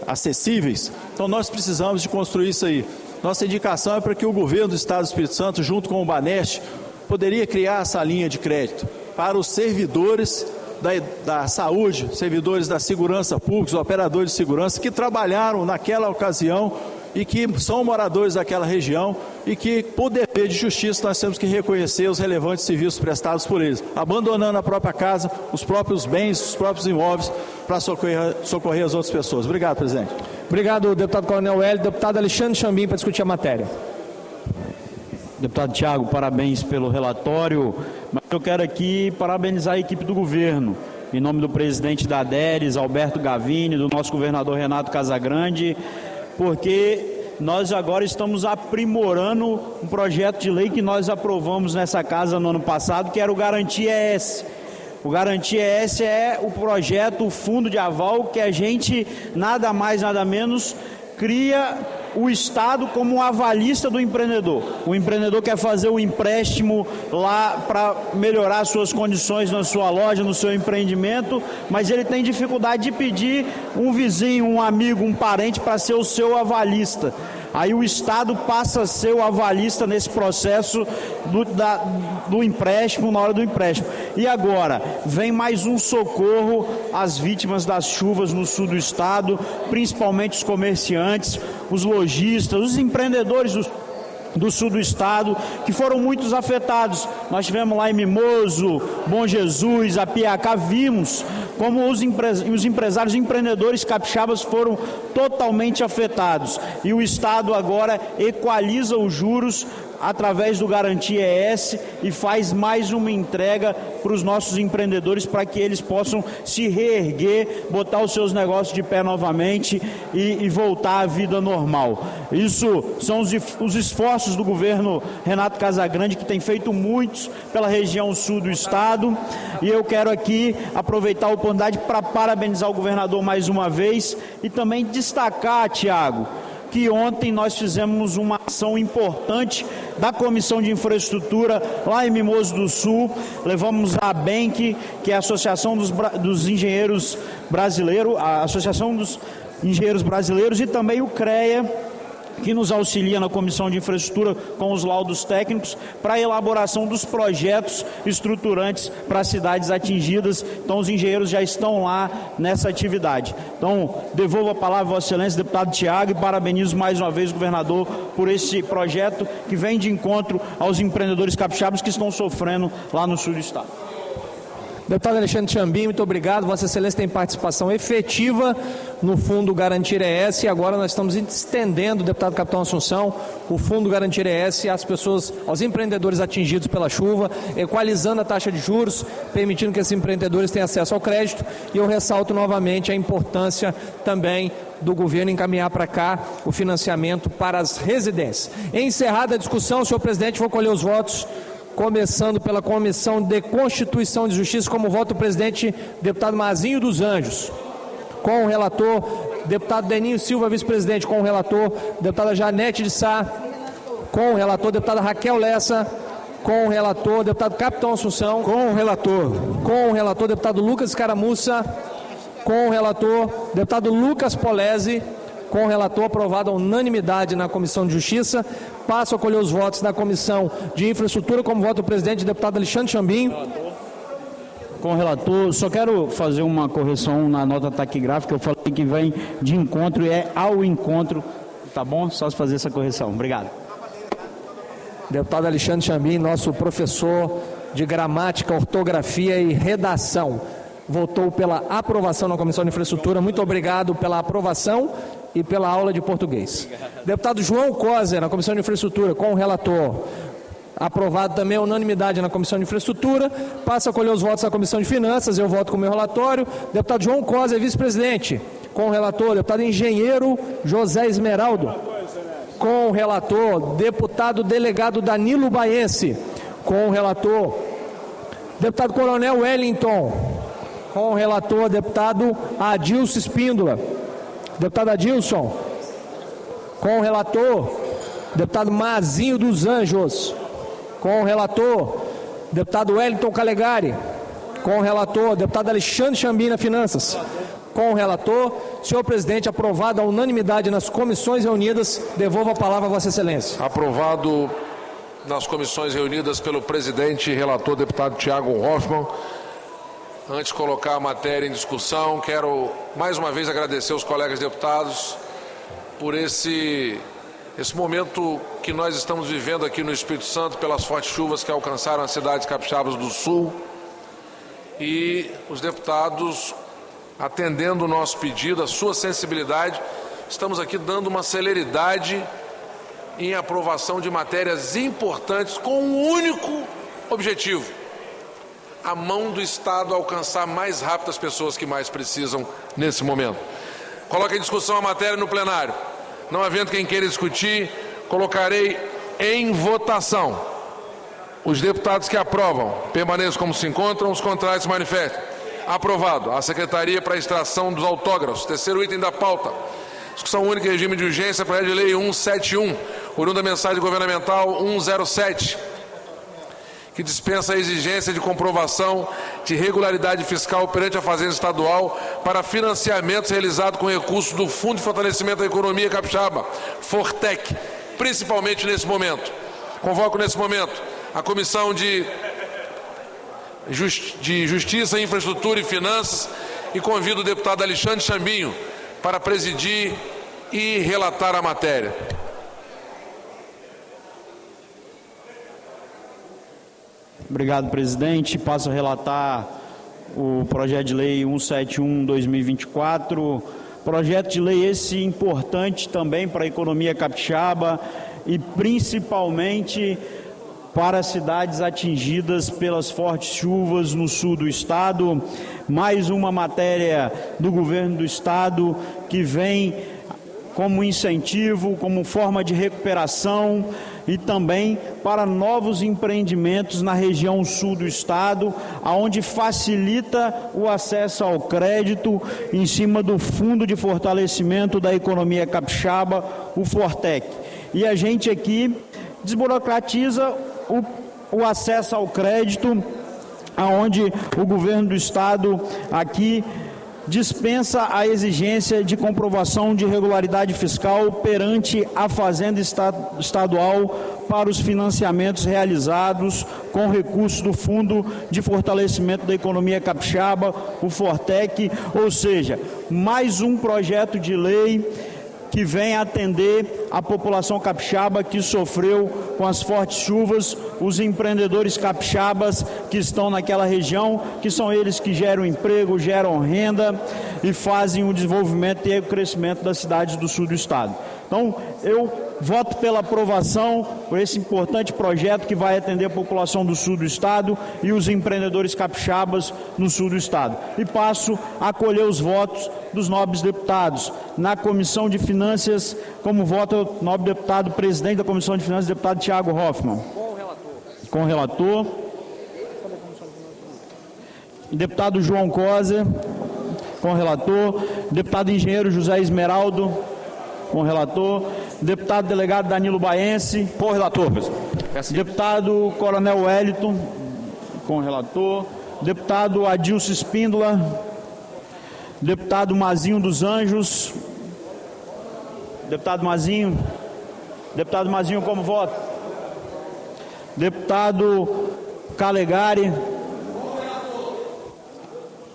S9: acessíveis. Então nós precisamos de construir isso aí. Nossa indicação é para que o governo do Estado do Espírito Santo, junto com o Banestes, poderia criar essa linha de crédito para os servidores da saúde, servidores da segurança pública, os operadores de segurança que trabalharam naquela ocasião e que são moradores daquela região e que, por dever de justiça, nós temos que reconhecer os relevantes serviços prestados por eles, abandonando a própria casa, os próprios bens, os próprios imóveis, para socorrer as outras pessoas. Obrigado, presidente.
S13: Obrigado, deputado Coronel Hélio. Deputado Alexandre Chambim, para discutir a matéria.
S14: Deputado Tiago, parabéns pelo relatório, mas eu quero aqui parabenizar a equipe do governo, em nome do presidente da ADERES, Alberto Gavini, do nosso governador Renato Casagrande, porque nós agora estamos aprimorando um projeto de lei que nós aprovamos nessa casa no ano passado, que era o Garantia ES. O Garantia ES é o projeto, o fundo de aval que a gente, nada mais, nada menos, cria o Estado como um avalista do empreendedor. O empreendedor quer fazer o empréstimo lá para melhorar suas condições na sua loja, no seu empreendimento, mas ele tem dificuldade de pedir um vizinho, um amigo, um parente para ser o seu avalista. Aí o Estado passa a ser o avalista nesse processo do empréstimo, na hora do empréstimo. E agora, vem mais um socorro às vítimas das chuvas no sul do Estado, principalmente os comerciantes, os lojistas, os empreendedores do sul do Estado, que foram muitos afetados. Nós tivemos lá em Mimoso, Bom Jesus, Apiacá, vimos como os empresários e empreendedores capixabas foram totalmente afetados. E o Estado agora equaliza os juros através do Garantia ES e faz mais uma entrega para os nossos empreendedores para que eles possam se reerguer, botar os seus negócios de pé novamente e voltar à vida normal. Isso são os esforços do governo Renato Casagrande, que tem feito muitos pela região sul do estado, e eu quero aqui aproveitar a oportunidade para parabenizar o governador mais uma vez e também destacar, Tiago, que ontem nós fizemos uma ação importante da Comissão de Infraestrutura lá em Mimoso do Sul. Levamos a ABENC, que é a Associação dos Engenheiros Brasileiros, a Associação dos Engenheiros Brasileiros, e também o CREA, que nos auxilia na Comissão de Infraestrutura com os laudos técnicos para a elaboração dos projetos estruturantes para as cidades atingidas. Então, os engenheiros já estão lá nessa atividade. Então, devolvo a palavra a Vossa Excelência, deputado Tiago, e parabenizo mais uma vez o governador por esse projeto que vem de encontro aos empreendedores capixabas que estão sofrendo lá no sul do estado.
S13: Deputado Alexandre Chambim, muito obrigado. Vossa Excelência tem participação efetiva no Fundo Garantir ES, e agora nós estamos estendendo, deputado Capitão Assunção, o Fundo Garantir ES às pessoas, aos empreendedores atingidos pela chuva, equalizando a taxa de juros, permitindo que esses empreendedores tenham acesso ao crédito. E eu ressalto novamente a importância também do governo encaminhar para cá o financiamento para as residências. Encerrada a discussão, senhor presidente, vou colher os votos, começando pela Comissão de Constituição e Justiça, como voto o presidente, deputado Mazinho dos Anjos. Com o relator, deputado Deninho Silva, vice-presidente. Com o relator, deputada Janete de Sá. Com o relator, deputada Raquel Lessa. Com o relator, deputado Capitão Assunção. Com o relator, deputado Lucas Escaramuça. Com o relator, deputado Lucas Polese. Com o relator, aprovado a unanimidade na Comissão de Justiça. Passo a colher os votos da Comissão de Infraestrutura, como voto o presidente, deputado Alexandre Chambim.
S14: Com o relator, só quero fazer uma correção na nota taquigráfica. Eu falei que vem de encontro e é ao encontro, tá bom? Só fazer essa correção. Obrigado.
S13: Deputado Alexandre Chambim, nosso professor de gramática, ortografia e redação, votou pela aprovação na Comissão de Infraestrutura. Muito obrigado pela aprovação e pela aula de português. Deputado João Coser, na Comissão de Infraestrutura, com o relator. Aprovado também a unanimidade na Comissão de Infraestrutura. Passa a colher os votos da Comissão de Finanças. Eu voto com o meu relatório. Deputado João Coser, vice-presidente. Com o relator, deputado engenheiro José Esmeraldo. Com o relator, deputado delegado Danilo Baense. Com o relator, deputado Coronel Wellington. Com o relator, deputado Adilson Espíndola. Deputado Adilson. Com o relator, deputado Mazinho dos Anjos. Com o relator, deputado Wellington Calegari. Com o relator, deputado Alexandre Chambim, na Finanças. Com o relator, senhor presidente, aprovado a unanimidade nas comissões reunidas. Devolvo a palavra a Vossa Excelência.
S2: Aprovado nas comissões reunidas pelo presidente e relator, deputado Tiago Hoffmann. Antes de colocar a matéria em discussão, quero mais uma vez agradecer aos colegas deputados por esse momento que nós estamos vivendo aqui no Espírito Santo, pelas fortes chuvas que alcançaram as cidades capixabas do Sul. E os deputados, atendendo o nosso pedido, a sua sensibilidade, estamos aqui dando uma celeridade em aprovação de matérias importantes com um único objetivo: a mão do Estado alcançar mais rápido as pessoas que mais precisam nesse momento. Coloque em discussão a matéria no plenário. Não havendo quem queira discutir, colocarei em votação. Os deputados que aprovam permaneçam como se encontram, os contrários se manifestem. Aprovado. A Secretaria para a Extração dos Autógrafos. Terceiro item da pauta. Discussão única em regime de urgência, projeto de lei 171, oriundo da mensagem governamental 107, que dispensa a exigência de comprovação de regularidade fiscal perante a Fazenda Estadual para financiamentos realizados com recursos do Fundo de Fortalecimento da Economia Capixaba, Fortec, principalmente nesse momento. Convoco nesse momento a Comissão de Justiça, Infraestrutura e Finanças e convido o deputado Alexandre Chambinho para presidir e relatar a matéria.
S14: Obrigado, presidente. Passo a relatar o projeto de lei 171/2024. Projeto de lei esse importante também para a economia capixaba e principalmente para as cidades atingidas pelas fortes chuvas no sul do estado. Mais uma matéria do governo do estado que vem como incentivo, como forma de recuperação e também para novos empreendimentos na região sul do estado, aonde facilita o acesso ao crédito em cima do Fundo de Fortalecimento da Economia Capixaba, o Fortec. E a gente aqui desburocratiza o acesso ao crédito, aonde o governo do estado aqui dispensa a exigência de comprovação de regularidade fiscal perante a Fazenda Estadual para os financiamentos realizados com recursos do Fundo de Fortalecimento da Economia Capixaba, o Fortec, ou seja, mais um projeto de lei que vem atender a população capixaba que sofreu com as fortes chuvas, os empreendedores capixabas que estão naquela região, que são eles que geram emprego, geram renda e fazem o desenvolvimento e o crescimento das cidades do sul do estado. Então, eu voto pela aprovação por esse importante projeto que vai atender a população do sul do estado e os empreendedores capixabas no sul do estado. E passo a acolher os votos dos nobres deputados. Na Comissão de Finanças, como vota o nobre deputado, presidente da Comissão de Finanças, deputado Thiago Hoffmann. Com o relator. Deputado João Coser. Com o relator. Deputado engenheiro José Esmeraldo. Com o relator. Deputado delegado Danilo Baense. Com o relator, presidente. Deputado Coronel Wellington. Com o relator. Deputado Adilson Espíndola. Deputado Mazinho dos Anjos. Deputado Mazinho. Deputado Mazinho, como voto? Deputado Calegari.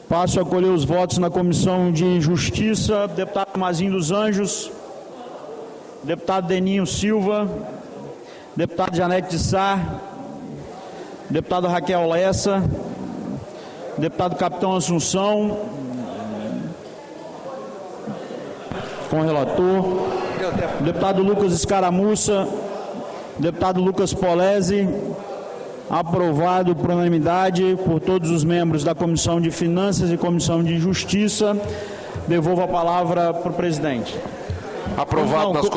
S14: Passo a acolher os votos na Comissão de Justiça. Deputado Mazinho dos Anjos. Deputado Deninho Silva. Deputado Janete de Sá. Deputado Raquel Lessa. Deputado Capitão Assunção. Com o relator. Deputado Lucas Escaramuça. Deputado Lucas Polese. Aprovado por unanimidade por todos os membros da Comissão de Finanças e Comissão de Justiça. Devolvo a palavra para o presidente.
S2: Aprovado nas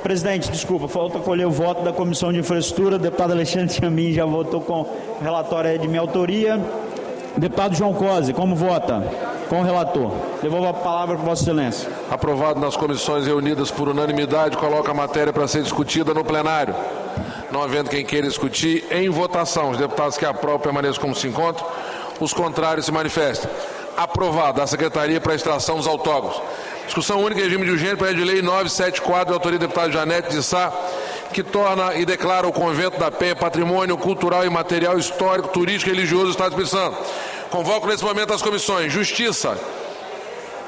S14: Presidente, desculpa, falta colher o voto da Comissão de Infraestrutura. O deputado Alexandre Chambinho já votou com o relatório de minha autoria. Deputado João Coser, como vota? Com o relator. Devolvo a palavra para Vossa Excelência.
S2: Aprovado nas comissões reunidas por unanimidade, coloca a matéria para ser discutida no plenário. Não havendo quem queira discutir, em votação. Os deputados que aprovam permaneçam como se encontram. Os contrários se manifestem. Aprovado. A Secretaria para a Extração dos Autógrafos. Discussão única em regime de urgência, projeto de lei 974, de autoria do deputado Janete de Sá, que torna e declara o Convento da Penha patrimônio cultural e material histórico, turístico e religioso do Estado do Espírito Santo. Convoco nesse momento as comissões Justiça,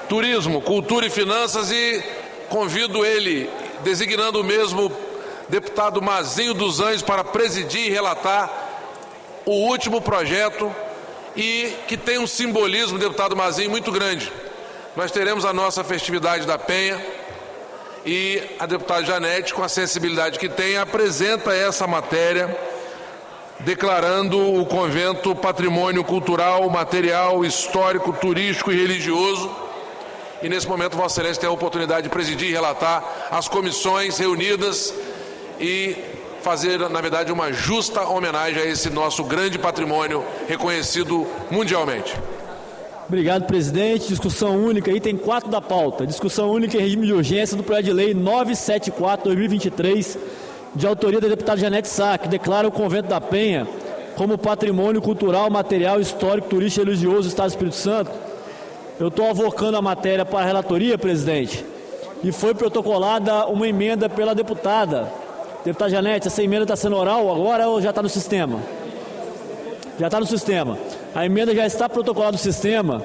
S2: Turismo, Cultura e Finanças e convido ele, designando o mesmo deputado Mazinho dos Anjos, para presidir e relatar o último projeto, e que tem um simbolismo, deputado Mazinho, muito grande. Nós teremos a nossa festividade da Penha e a deputada Janete, com a sensibilidade que tem, apresenta essa matéria declarando o convento patrimônio cultural, material, histórico, turístico e religioso. E nesse momento Vossa Excelência tem a oportunidade de presidir e relatar as comissões reunidas e fazer, na verdade, uma justa homenagem a esse nosso grande patrimônio reconhecido mundialmente.
S6: Obrigado, presidente. Discussão única, item 4 da pauta. Discussão única em regime de urgência do projeto de lei 974/2023, de autoria da deputada Janete Sá, que declara o Convento da Penha como patrimônio cultural, material, histórico, turístico e religioso do Estado do Espírito Santo. Eu estou avocando a matéria para a relatoria, presidente, e foi protocolada uma emenda pela deputada. Deputada Janete, essa emenda está sendo oral agora ou já está no sistema? Já está no sistema. A emenda já está protocolada no sistema,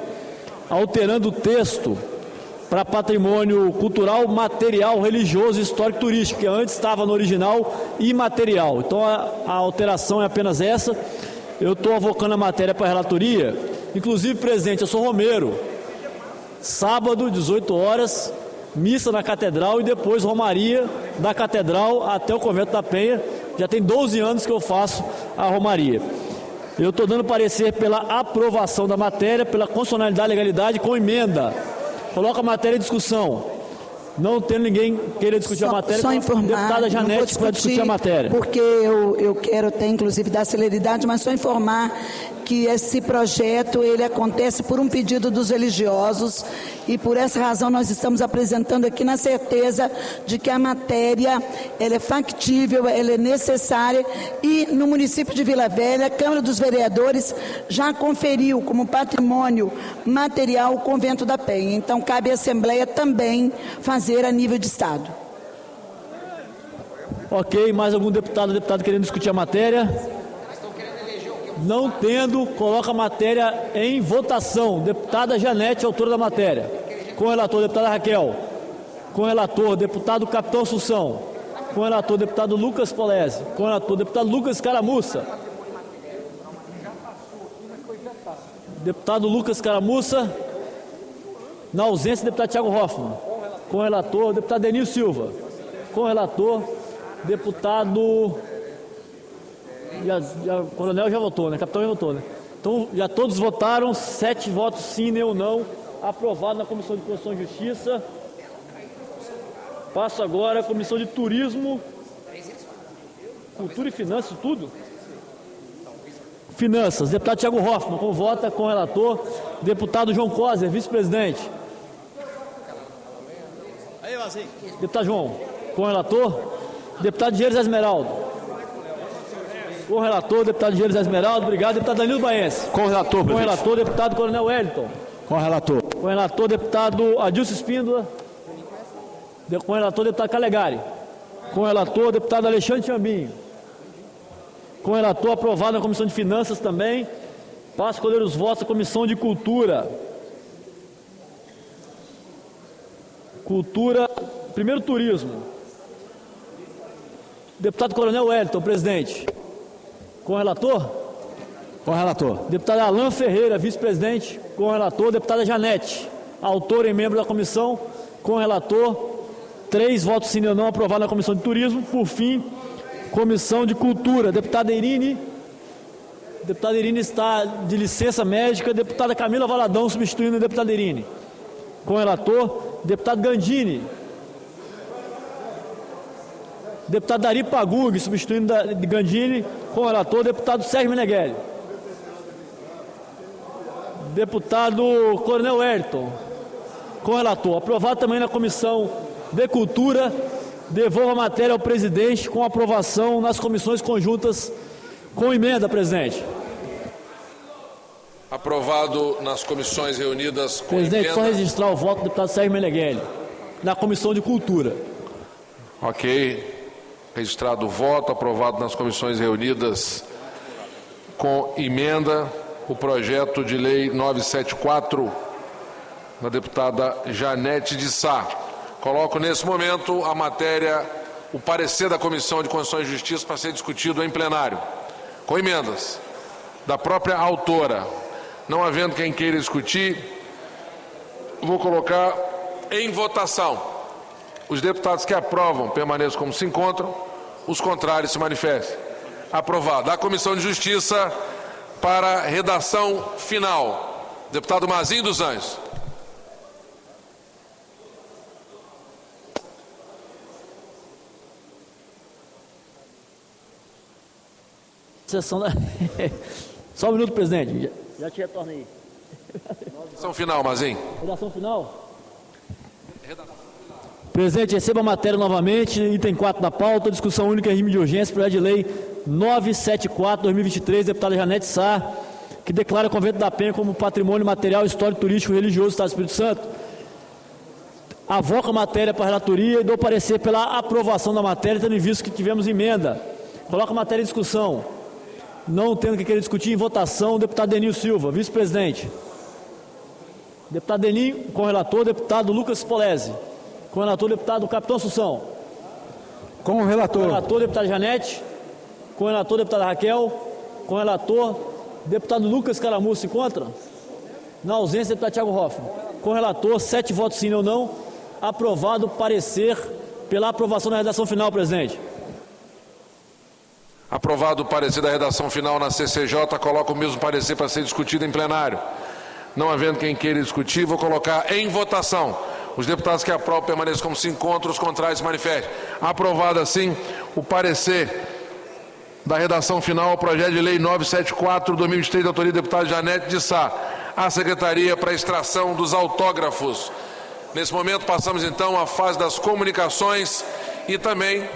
S6: alterando o texto para patrimônio cultural, material, religioso, histórico, turístico, que antes estava no original imaterial. Então a alteração é apenas essa. Eu estou avocando a matéria para a relatoria. Inclusive, presidente, eu sou romeiro. Sábado, 18 horas, missa na Catedral e depois romaria da Catedral até o Convento da Penha. Já tem 12 anos que eu faço a romaria. Eu estou dando parecer pela aprovação da matéria, pela constitucionalidade e legalidade com emenda. Coloca a matéria em discussão. Não tendo ninguém queira discutir a matéria,
S15: só informar,
S6: deputada Janete para discutir a matéria.
S15: Porque eu quero até, inclusive, dar celeridade, mas só informar que esse projeto ele acontece por um pedido dos religiosos e por essa razão nós estamos apresentando aqui na certeza de que a matéria ela é factível, ela é necessária e no município de Vila Velha, a Câmara dos Vereadores já conferiu como patrimônio material o Convento da Penha. Então cabe à Assembleia também fazer a nível de Estado.
S6: Ok, mais algum deputado ou deputada querendo discutir a matéria? Não tendo, coloca a matéria em votação. Deputada Janete, autora da matéria. Com o relator, deputada Raquel. Com o relator, deputado Capitão Assunção. Com o relator, deputado Lucas Polese. Com o relator, deputado Lucas Caramussa. Deputado Lucas Caramussa. Na ausência, deputado Thiago Hoffmann. Com o relator, deputado Denil Silva. Com o relator, deputado... o coronel já votou, né? O capitão já votou, né? Então, já todos votaram, 7 votos sim, nem ou não, aprovado na Comissão de Constituição e Justiça. Passo agora à Comissão de Turismo, Cultura e Finanças, tudo? Finanças, deputado Thiago Hoffmann, com vota, com o relator, deputado João Coser, vice-presidente. Deputado João, com o relator, deputado Diego Esmeraldo. Com o relator, deputado Diego Esmeraldo, obrigado. Deputado Danilo Baense.
S3: Com o relator,
S6: presidente. Com o relator, deputado Coronel Wellington.
S3: Com o relator.
S6: Com o relator, deputado Adilson Espíndola. Com o relator, deputado Calegari. Com o relator, deputado Alexandre Chambinho. Com o relator, aprovado na Comissão de Finanças também. Passo a escolher os votos da Comissão de Cultura. Cultura, primeiro turismo. Deputado Coronel Wellington, presidente. Com o relator?
S3: Com o relator.
S6: Deputado Alain Ferreira, vice-presidente. Com o relator. Deputada Janete, autora e membro da comissão. Com o relator. 3 votos sim ou não aprovados na Comissão de Turismo. Por fim, Comissão de Cultura. Deputada Irine. Deputada Irine está de licença médica. Deputada Camila Valadão substituindo a deputada Irine. Com o relator. Deputado Gandini. Deputado Dari Pagug, substituindo de Gandini, com o relator, deputado Sérgio Meneghelli. Deputado Coronel Wellington, com o relator. Aprovado também na Comissão de Cultura, devolvo a matéria ao presidente com aprovação nas comissões conjuntas com emenda, presidente.
S2: Aprovado nas comissões reunidas com
S6: presidente,
S2: emenda.
S6: só registrar o voto do deputado Sérgio Meneghelli, na Comissão de Cultura.
S2: Ok. Registrado o voto, aprovado nas comissões reunidas com emenda, o projeto de lei 974 da deputada Janete de Sá. Coloco nesse momento a matéria, o parecer da Comissão de Constituição e Justiça para ser discutido em plenário, com emendas da própria autora. Não havendo quem queira discutir, vou colocar em votação. Os deputados que aprovam permaneçam como se encontram, os contrários se manifestem. Aprovado. A Comissão de Justiça para redação final. Deputado Mazinho dos Anjos.
S6: Sessão da... Só um minuto, presidente. Já te retorno aí.
S2: Redação final, Mazinho.
S6: Redação final. Presidente, receba a matéria novamente. Item 4 da pauta. Discussão única em regime de urgência. Projeto de lei 974/2023. Deputada Janete Sá, que declara o Convento da Penha como patrimônio material, histórico, turístico e religioso do Estado do Espírito Santo. Avoco a matéria para a relatoria e dou parecer pela aprovação da matéria, tendo em vista que tivemos emenda. Coloca a matéria em discussão. Não tendo que querer discutir, em votação, o deputado Deninho Silva, vice-presidente. Deputado Deninho, com o relator, deputado Lucas Polese. Com o relator, deputado Capitão Assunção.
S11: Com o relator.
S6: Com o relator, deputada Janete. Com o relator, deputada Raquel. Com o relator, deputado Lucas Caramuça. Se encontra? Na ausência, deputado Thiago Hoffmann. Com o relator, 7 votos sim ou não. Aprovado o parecer pela aprovação da redação final, presidente.
S2: Aprovado o parecer da redação final na CCJ, coloco o mesmo parecer para ser discutido em plenário. Não havendo quem queira discutir, vou colocar em votação. Os deputados que aprovam permaneçam como se encontram, os contrários se manifestem. Aprovado assim o parecer da redação final ao projeto de lei 974/2023, de autoria do deputado Janete de Sá, à Secretaria para extração dos autógrafos. Nesse momento passamos então à fase das comunicações e também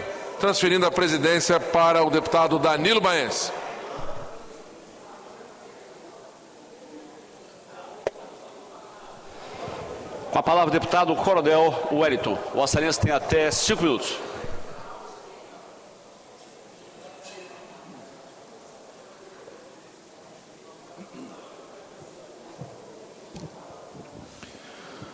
S2: transferindo a presidência para o deputado Danilo Baense.
S3: Com a palavra o deputado Coronel Wellington. Vossa Excelência tem até 5 minutos.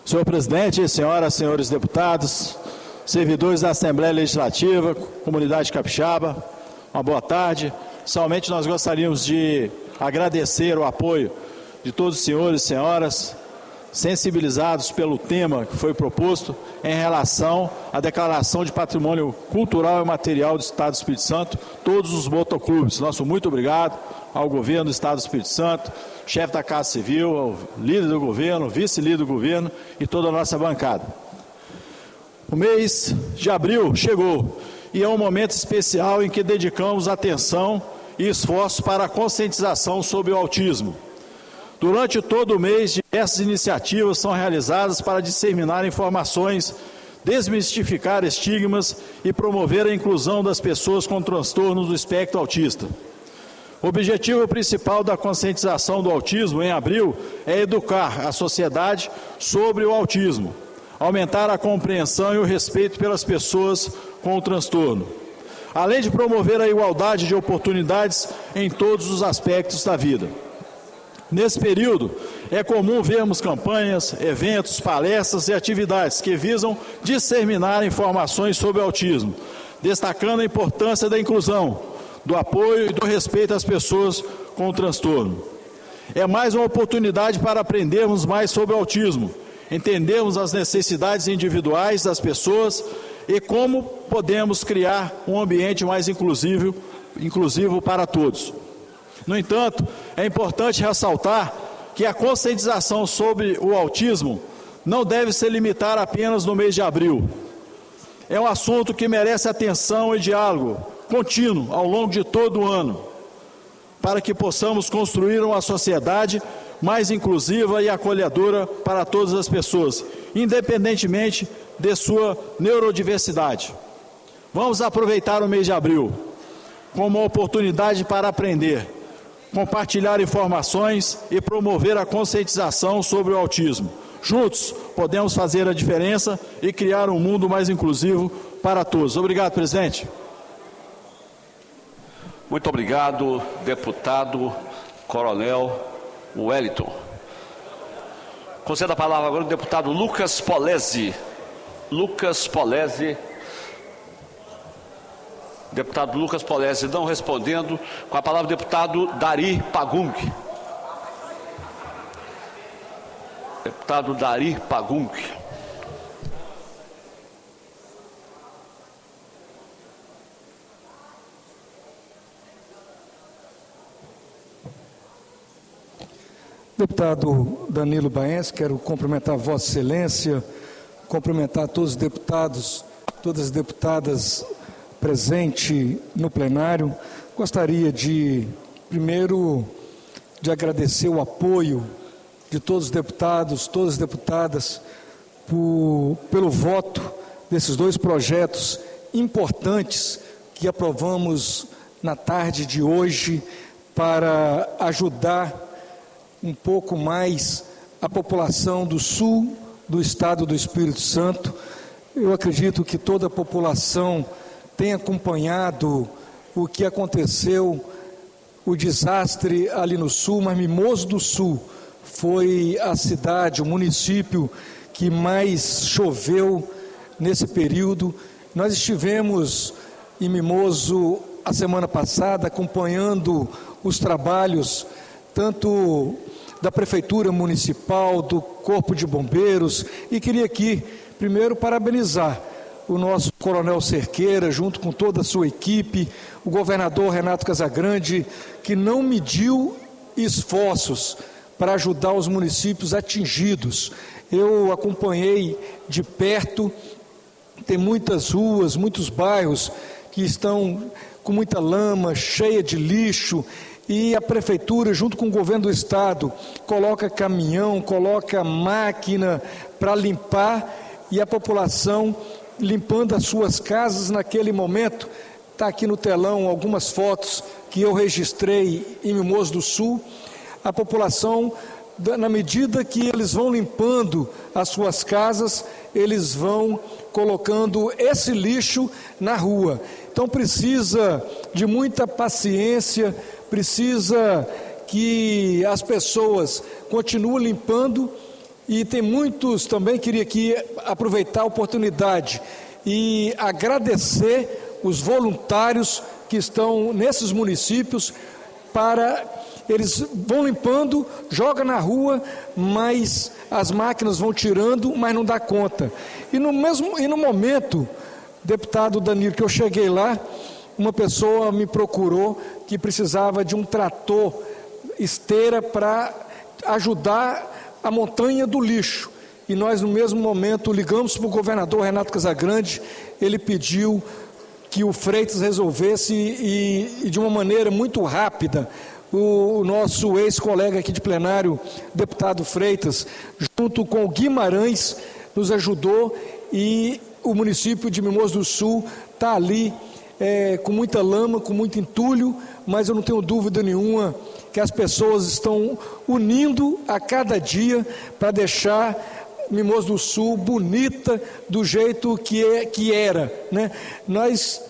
S9: Senhor presidente, senhoras e senhores deputados, servidores da Assembleia Legislativa, comunidade capixaba, uma boa tarde. Somente nós gostaríamos de agradecer o apoio de todos os senhores e senhoras sensibilizados pelo tema que foi proposto em relação à declaração de patrimônio cultural e material do Estado do Espírito Santo, todos os motoclubes. Nosso muito obrigado ao governo do Estado do Espírito Santo, chefe da Casa Civil, ao líder do governo, vice-líder do governo e toda a nossa bancada. O mês de abril chegou e é um momento especial em que dedicamos atenção e esforço para a conscientização sobre o autismo. Durante todo o mês, diversas iniciativas são realizadas para disseminar informações, desmistificar estigmas e promover a inclusão das pessoas com transtornos do espectro autista. O objetivo principal da conscientização do autismo em abril é educar a sociedade sobre o autismo, aumentar a compreensão e o respeito pelas pessoas com o transtorno, além de promover a igualdade de oportunidades em todos os aspectos da vida. Nesse período, é comum vermos campanhas, eventos, palestras e atividades que visam disseminar informações sobre o autismo, destacando a importância da inclusão, do apoio e do respeito às pessoas com o transtorno. É mais uma oportunidade para aprendermos mais sobre o autismo, entendermos as necessidades individuais das pessoas e como podemos criar um ambiente mais inclusivo para todos. No entanto, é importante ressaltar que a conscientização sobre o autismo não deve se limitar apenas no mês de abril. É um assunto que merece atenção e diálogo contínuo ao longo de todo o ano, para que possamos construir uma sociedade mais inclusiva e acolhedora para todas as pessoas, independentemente de sua neurodiversidade. Vamos aproveitar o mês de abril como uma oportunidade para aprender, compartilhar informações e promover a conscientização sobre o autismo. Juntos, podemos fazer a diferença e criar um mundo mais inclusivo para todos. Obrigado, presidente.
S3: Muito obrigado, deputado Coronel Wellington. Conceda a palavra agora ao deputado Lucas Polese. Lucas Polese. Deputado Lucas Polese não respondendo. Com a palavra o deputado Dari Pagung. Deputado Dari Pagung.
S8: Deputado Danilo Baense, quero cumprimentar Vossa Excelência, cumprimentar todos os deputados, todas as deputadas presentes no plenário. Gostaria primeiro, de agradecer o apoio de todos os deputados, todas as deputadas, pelo voto desses dois projetos importantes que aprovamos na tarde de hoje para ajudar um pouco mais a população do sul do estado do Espírito Santo. Eu acredito que toda a população tem acompanhado o que aconteceu, o desastre ali no sul, mas Mimoso do Sul foi a cidade, o município que mais choveu nesse período. Nós estivemos em Mimoso a semana passada acompanhando os trabalhos tanto da Prefeitura Municipal, do Corpo de Bombeiros, e queria aqui, primeiro, parabenizar o nosso Coronel Cerqueira, junto com toda a sua equipe, o governador Renato Casagrande, que não mediu esforços para ajudar os municípios atingidos. Eu acompanhei de perto, tem muitas ruas, muitos bairros que estão com muita lama, cheia de lixo, e a Prefeitura, junto com o Governo do Estado, coloca caminhão, coloca máquina para limpar, e a população limpando as suas casas naquele momento. Está aqui no telão algumas fotos que eu registrei em Mimoso do Sul. A população, na medida que eles vão limpando as suas casas, eles vão colocando esse lixo na rua. Então precisa de muita paciência, precisa que as pessoas continuem limpando, e tem muitos também, queria aqui aproveitar a oportunidade e agradecer os voluntários que estão nesses municípios, eles vão limpando, jogam na rua, mas as máquinas vão tirando, mas não dá conta. E no momento, deputado Danilo, que eu cheguei lá, uma pessoa me procurou que precisava de um trator esteira para ajudar a montanha do lixo. E nós, no mesmo momento, ligamos para o governador Renato Casagrande. Ele pediu que o Freitas resolvesse e de uma maneira muito rápida. O nosso ex-colega aqui de plenário, deputado Freitas, junto com o Guimarães, nos ajudou, e o município de Mimoso do Sul está ali com muita lama, com muito entulho, mas eu não tenho dúvida nenhuma que as pessoas estão unindo a cada dia para deixar Mimoso do Sul bonita do jeito que era, né? Nós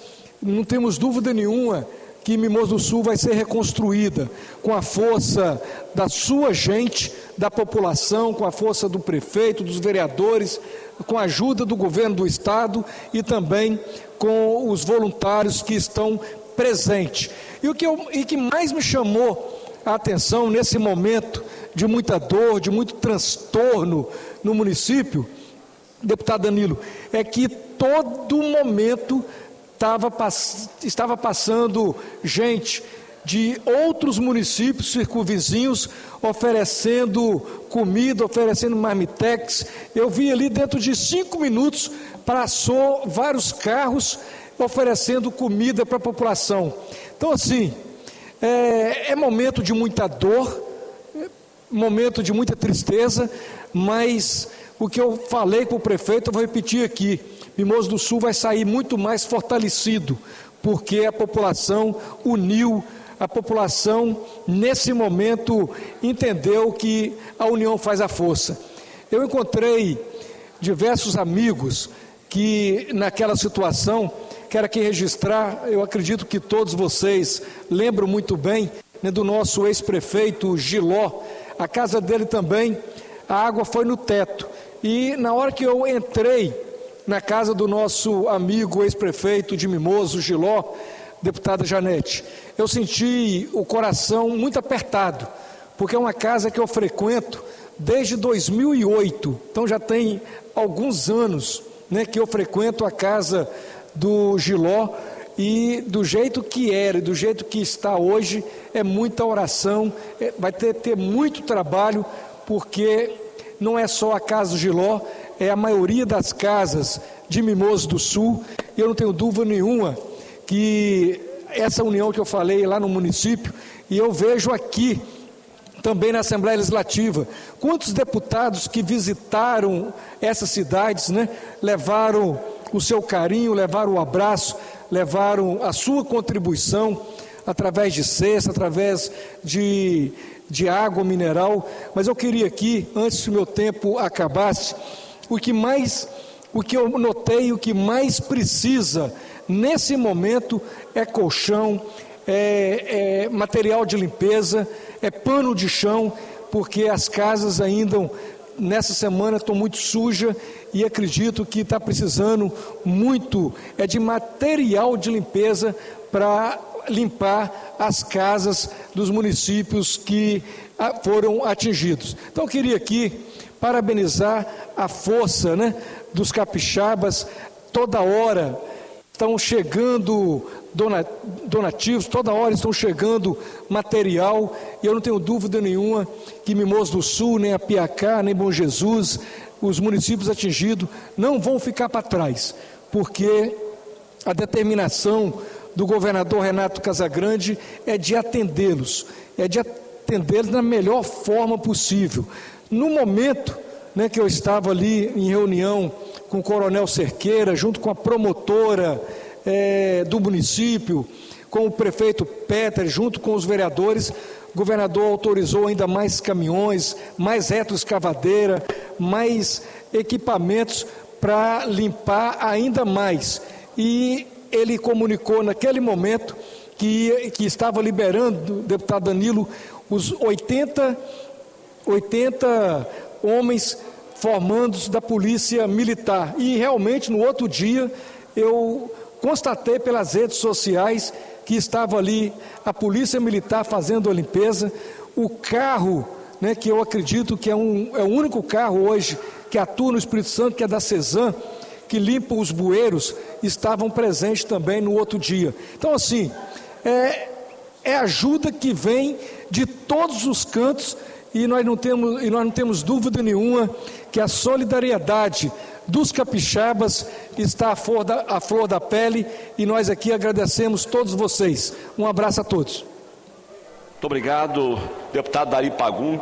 S8: não temos dúvida nenhuma que Mimoso do Sul vai ser reconstruída com a força da sua gente, da população, com a força do prefeito, dos vereadores, com a ajuda do governo do estado e também com os voluntários que estão presentes. E o que mais me chamou a atenção nesse momento de muita dor, de muito transtorno no município, deputado Danilo, é que todo momento estava passando gente de outros municípios circunvizinhos oferecendo comida, oferecendo marmitex. Eu vi ali, dentro de 5 minutos, passou vários carros oferecendo comida para a população. Então, assim, é momento de muita dor, momento de muita tristeza, mas o que eu falei para o prefeito, eu vou repetir aqui: Mimoso do Sul vai sair muito mais fortalecido, porque a população uniu, a população nesse momento entendeu que a união faz a força. Eu encontrei diversos amigos que naquela situação, quero aqui registrar, eu acredito que todos vocês lembram muito bem, né, do nosso ex-prefeito Giló. A casa dele também, a água foi no teto, e na hora que eu entrei na casa do nosso amigo ex-prefeito de Mimoso, Giló, deputada Janete. Eu senti o coração muito apertado, porque é uma casa que eu frequento desde 2008, então já tem alguns anos, né, que eu frequento a casa do Giló, e do jeito que era e do jeito que está hoje, é muita oração, vai ter muito trabalho, porque não é só a casa do Giló, é a maioria das casas de Mimoso do Sul, e eu não tenho dúvida nenhuma que essa união que eu falei lá no município, e eu vejo aqui, também na Assembleia Legislativa, quantos deputados que visitaram essas cidades, né, levaram o seu carinho, levaram o abraço, levaram a sua contribuição, através de cesta, através de água mineral. Mas eu queria aqui, antes que o meu tempo acabasse, o que eu notei, o que mais precisa nesse momento é colchão, é material de limpeza, é pano de chão, porque as casas ainda nessa semana estão muito sujas, e acredito que está precisando muito de material de limpeza para limpar as casas dos municípios que foram atingidos. Então eu queria aqui parabenizar a força, né, dos capixabas. Toda hora estão chegando donativos, toda hora estão chegando material, e eu não tenho dúvida nenhuma que Mimoso do Sul, nem Apiacá, nem Bom Jesus, os municípios atingidos não vão ficar para trás, porque a determinação do governador Renato Casagrande é de atendê-los da melhor forma possível. No momento, né, que eu estava ali em reunião com o coronel Cerqueira, junto com a promotora do município, com o prefeito Peter, junto com os vereadores, o governador autorizou ainda mais caminhões, mais retroescavadeira, mais equipamentos para limpar ainda mais. E ele comunicou naquele momento que estava liberando, deputado Danilo, os 80 homens formandos da Polícia Militar. E realmente no outro dia eu constatei pelas redes sociais que estava ali a Polícia Militar fazendo a limpeza. O carro, né, que eu acredito que é o único carro hoje que atua no Espírito Santo, que é da Cezam, que limpa os bueiros, estavam presentes também no outro dia. Então assim, é ajuda que vem de todos os cantos, e nós não temos dúvida nenhuma que a solidariedade dos capixabas está à flor da pele, e nós aqui agradecemos todos vocês. Um abraço a todos.
S3: Muito obrigado, deputado Dari Pagum.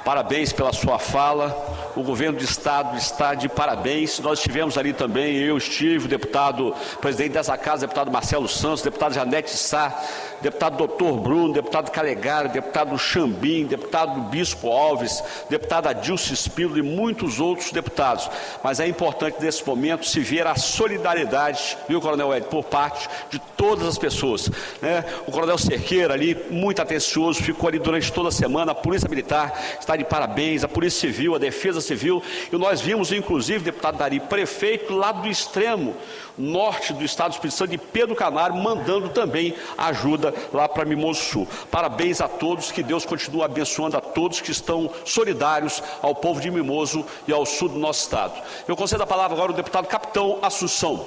S3: Parabéns pela sua fala. O governo do estado está de parabéns. Nós estivemos ali também, eu estive, o deputado, presidente dessa casa, deputado Marcelo Santos, deputado Janete Sá, deputado Dr. Bruno, deputado Calegari, deputado Xambim, deputado Bispo Alves, deputada Adilce Espíndola e muitos outros deputados. Mas é importante nesse momento se ver a solidariedade, viu, Coronel Ed, por parte de todas as pessoas, né? O Coronel Cerqueira ali, muito atencioso, ficou ali durante toda a semana. A Polícia Militar está de parabéns, a Polícia Civil, a Defesa Civil, e nós vimos inclusive, deputado Dari, prefeito lá do extremo norte do estado do Espírito Santo, de Pedro Canário, mandando também ajuda lá para Mimoso Sul. Parabéns a todos, que Deus continue abençoando a todos que estão solidários ao povo de Mimoso e ao sul do nosso estado. Eu concedo a palavra agora ao deputado Capitão Assunção.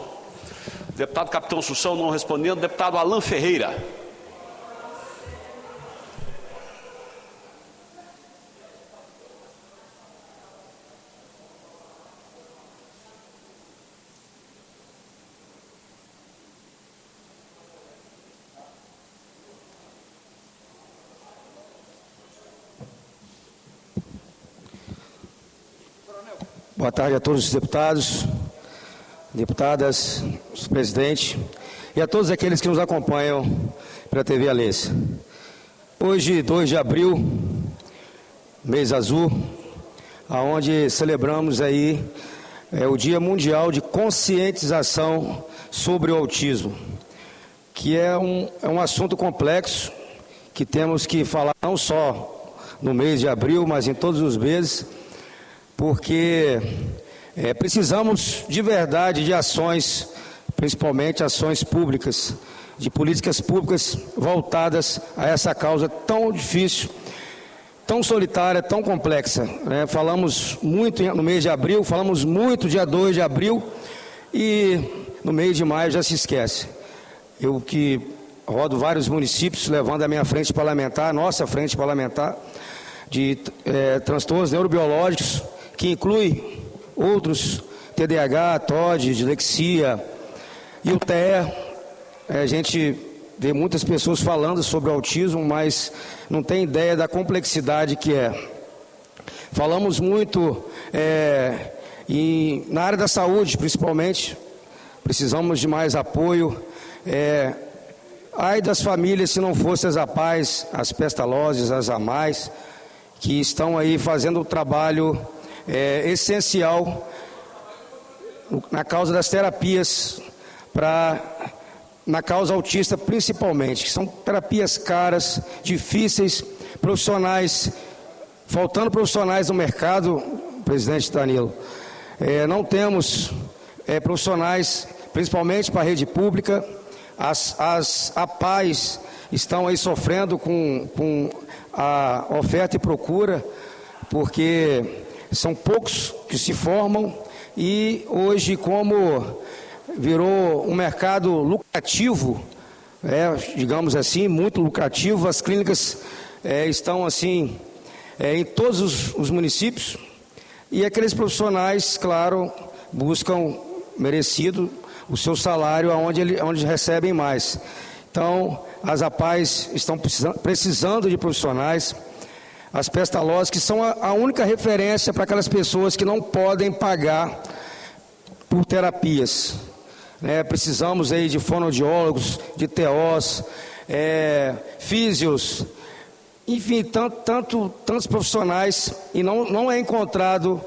S3: Deputado Capitão Assunção não respondendo, deputado Alan Ferreira.
S7: Boa tarde a todos os deputados, deputadas, presidente e a todos aqueles que nos acompanham pela TV Alência. Hoje, 2 de abril, mês azul, aonde celebramos aí o Dia Mundial de Conscientização sobre o Autismo, que é um assunto complexo que temos que falar não só no mês de abril, mas em todos os meses, porque Precisamos de verdade de ações, principalmente ações públicas, de políticas públicas voltadas a essa causa tão difícil, tão solitária, tão complexa. Falamos muito no mês de abril, falamos muito dia 2 de abril e no mês de maio já se esquece. Eu que rodo vários municípios, levando a minha frente parlamentar, nossa frente parlamentar, de transtornos neurobiológicos, que inclui outros, TDAH, TOD, dislexia e o TEA. A gente vê muitas pessoas falando sobre autismo, mas não tem ideia da complexidade que é. Falamos muito na área da saúde, principalmente, precisamos de mais apoio. Ai das famílias se não fossem as APAES, as Pestalozes, as AMAIs, que estão aí fazendo o trabalho essencial na causa das terapias, na causa autista principalmente, que são terapias caras, difíceis, profissionais, faltando profissionais no mercado, presidente Danilo. Não temos profissionais, principalmente para a rede pública. As APAES estão aí sofrendo com a oferta e procura, porque são poucos que se formam e hoje, como virou um mercado lucrativo, digamos assim, muito lucrativo, as clínicas estão assim em todos os municípios e aqueles profissionais, claro, buscam merecido o seu salário onde recebem mais. Então, as APAES estão precisando de profissionais, as Pestalozes, que são a única referência para aquelas pessoas que não podem pagar por terapias. Precisamos aí de fonoaudiólogos, de TOs, físios, enfim, tantos profissionais, e não é encontrado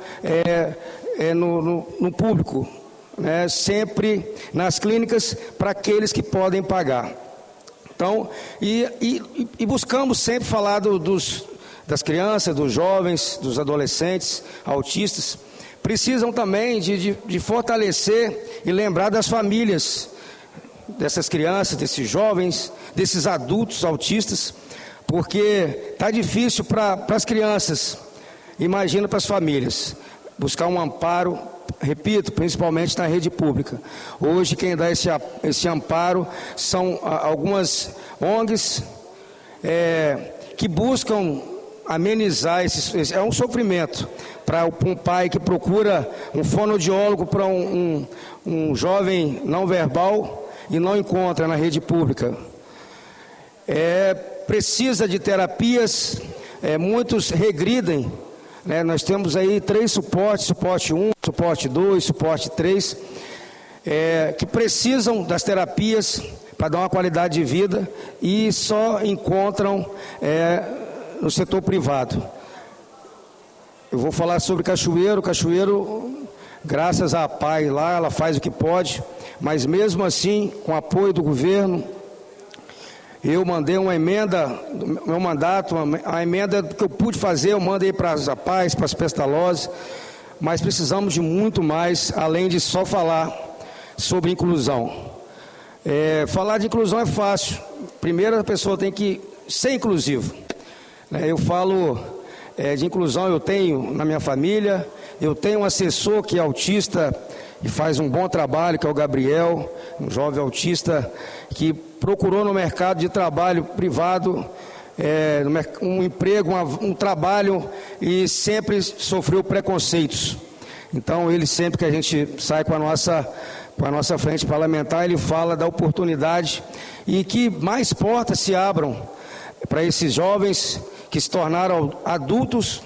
S7: no público, sempre nas clínicas para aqueles que podem pagar. Então, e buscamos sempre falar das crianças, dos jovens, dos adolescentes, autistas. Precisam também de fortalecer e lembrar das famílias, dessas crianças, desses jovens, desses adultos autistas, porque está difícil para as crianças, imagina para as famílias, buscar um amparo, repito, principalmente na rede pública. Hoje quem dá esse amparo são algumas ONGs que buscam amenizar é um sofrimento para um pai que procura um fonoaudiólogo para um jovem não verbal e não encontra na rede pública. Precisa de terapias, muitos regridem, nós temos aí 3 suportes, suporte 1, suporte 2, suporte 3, que precisam das terapias para dar uma qualidade de vida e só encontram no setor privado. Eu vou falar sobre Cachoeiro, graças à APAE lá, ela faz o que pode, mas mesmo assim, com apoio do governo, eu mandei uma emenda, do meu mandato, a emenda que eu pude fazer, eu mandei para as APAES, para as Pestalozes, mas precisamos de muito mais, além de só falar sobre inclusão. Falar de inclusão é fácil, primeiro a pessoa tem que ser inclusivo. Eu falo de inclusão, eu tenho na minha família, eu tenho um assessor que é autista e faz um bom trabalho, que é o Gabriel, um jovem autista que procurou no mercado de trabalho privado um emprego, um trabalho e sempre sofreu preconceitos. Então ele sempre que a gente sai com a nossa frente parlamentar, ele fala da oportunidade e que mais portas se abram para esses jovens que se tornaram adultos,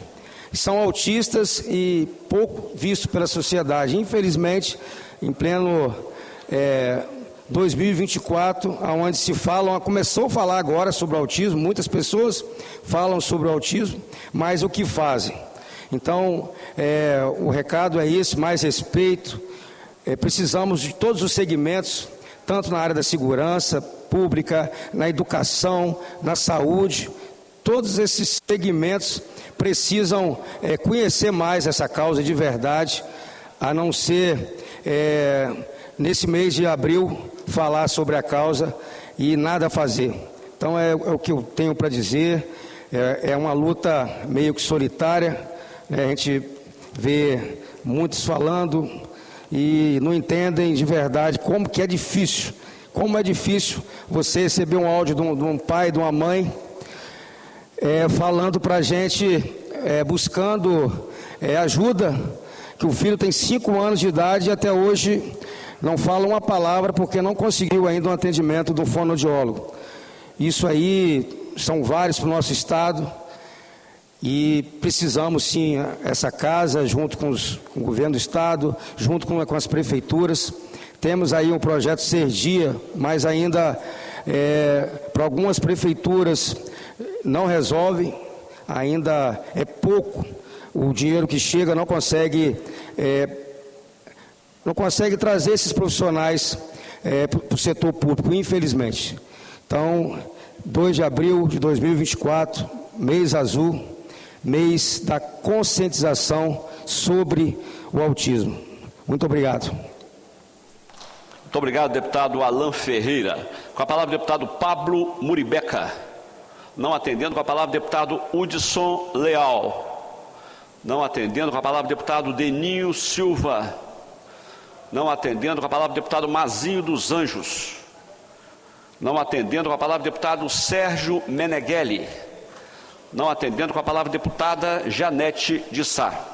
S7: são autistas e pouco vistos pela sociedade. Infelizmente, em pleno 2024, onde se começou a falar agora sobre o autismo, muitas pessoas falam sobre o autismo, mas o que fazem? Então, o recado é esse, mais respeito. Precisamos de todos os segmentos, tanto na área da segurança pública, na educação, na saúde. Todos esses segmentos precisam conhecer mais essa causa de verdade, a não ser nesse mês de abril falar sobre a causa e nada fazer. Então é o que eu tenho para dizer. É uma luta meio que solitária, né? A gente vê muitos falando e não entendem de verdade como que é difícil. Como é difícil você receber um áudio de um pai, de uma mãe, falando para a gente, buscando ajuda, que o filho tem 5 anos de idade e até hoje não fala uma palavra porque não conseguiu ainda um atendimento do fonoaudiólogo. Isso aí são vários para o nosso estado e precisamos sim, essa casa, junto com o governo do estado, junto com as prefeituras. Temos aí um projeto Serdia, mas ainda para algumas prefeituras não resolve, ainda é pouco o dinheiro que chega, não consegue trazer esses profissionais para o setor público, infelizmente. Então, 2 de abril de 2024, mês azul, mês da conscientização sobre o autismo. Muito obrigado.
S3: Muito obrigado, deputado Alan Ferreira. Com a palavra, deputado Pablo Muribeca. Não atendendo, com a palavra, deputado Hudson Leal. Não atendendo, com a palavra, deputado Deninho Silva. Não atendendo, com a palavra, deputado Mazinho dos Anjos. Não atendendo, com a palavra, deputado Sérgio Meneghelli. Não atendendo, com a palavra, deputada Janete de Sá.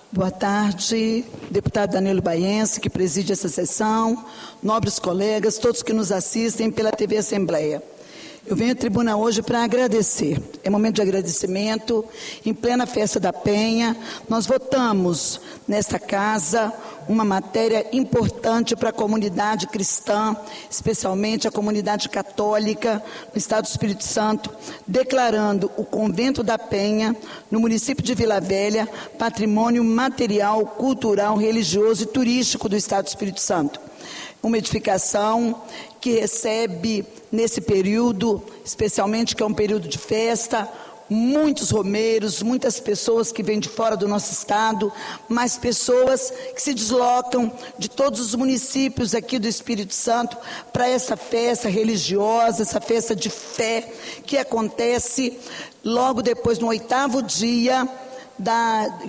S15: Boa tarde, deputado Danilo Baiense, que preside essa sessão, nobres colegas, todos que nos assistem pela TV Assembleia. Eu venho à tribuna hoje para agradecer. É momento de agradecimento. Em plena festa da Penha, nós votamos nesta casa uma matéria importante para a comunidade cristã, especialmente a comunidade católica no Estado do Espírito Santo, declarando o Convento da Penha, no município de Vila Velha, patrimônio material, cultural, religioso e turístico do Estado do Espírito Santo. Uma edificação que recebe, nesse período, especialmente que é um período de festa, muitos romeiros, muitas pessoas que vêm de fora do nosso estado, mas pessoas que se deslocam de todos os municípios aqui do Espírito Santo para essa festa religiosa, essa festa de fé que acontece logo depois, no 8º dia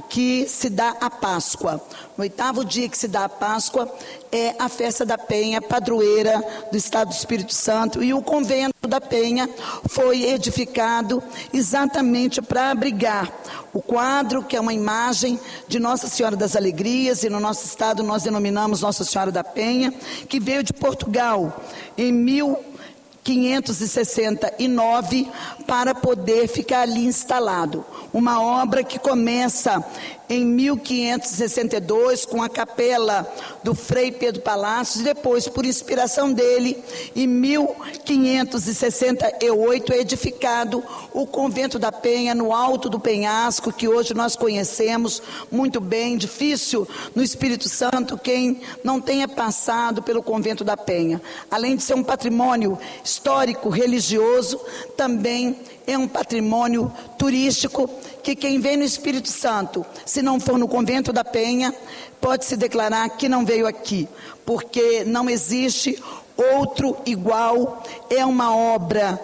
S15: que se dá a Páscoa. No 8º dia que se dá a Páscoa é a festa da Penha, padroeira do Estado do Espírito Santo, e o Convento da Penha foi edificado exatamente para abrigar o quadro, que é uma imagem de Nossa Senhora das Alegrias, e no nosso estado nós denominamos Nossa Senhora da Penha, que veio de Portugal em 1569 para poder ficar ali instalado. Uma obra que começa em 1562 com a capela do Frei Pedro Palácios e depois, por inspiração dele, em 1568 é edificado o Convento da Penha no alto do penhasco, que hoje nós conhecemos muito bem. Difícil no Espírito Santo quem não tenha passado pelo Convento da Penha. Além de ser um patrimônio histórico, religioso, também é um patrimônio turístico que quem vem no Espírito Santo, se não for no Convento da Penha, pode se declarar que não veio aqui, porque não existe outro igual. É uma obra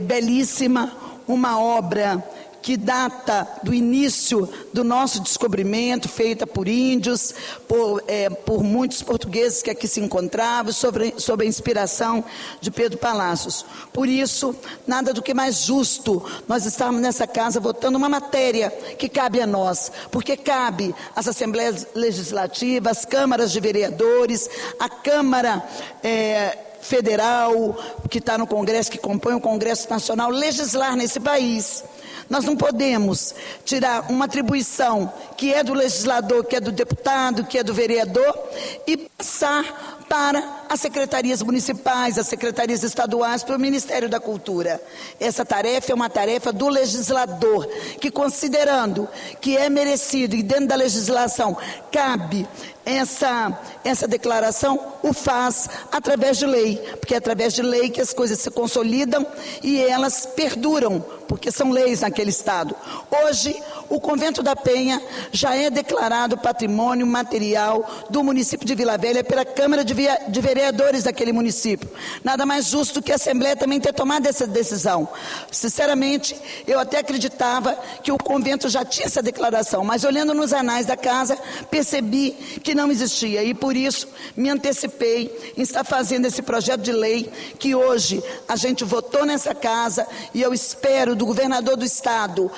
S15: belíssima, uma obra que data do início do nosso descobrimento, feita por índios, por muitos portugueses que aqui se encontravam, sob a inspiração de Pedro Palácios. Por isso, nada do que mais justo nós estarmos nessa casa votando uma matéria que cabe a nós, porque cabe às Assembleias Legislativas, às câmaras de vereadores, à Câmara Federal, que está no Congresso, que compõe o Congresso Nacional, legislar nesse país. Nós não podemos tirar uma atribuição que é do legislador, que é do deputado, que é do vereador, e passar para as secretarias municipais, as secretarias estaduais, para o Ministério da Cultura. Essa tarefa é uma tarefa do legislador, que, considerando que é merecido e dentro da legislação cabe essa declaração, o faz através de lei, porque é através de lei que as coisas se consolidam e elas perduram, porque são leis naquele estado. Hoje, o Convento da Penha já é declarado patrimônio material do município de Vila Velha pela Câmara de Vereadores daquele município. Nada mais justo que a Assembleia também ter tomado essa decisão. Sinceramente, eu até acreditava que o convento já tinha essa declaração, mas olhando nos anais da casa, percebi que não existia, e por isso me antecipei em estar fazendo esse projeto de lei que hoje a gente votou nessa casa, e eu espero do governador do estado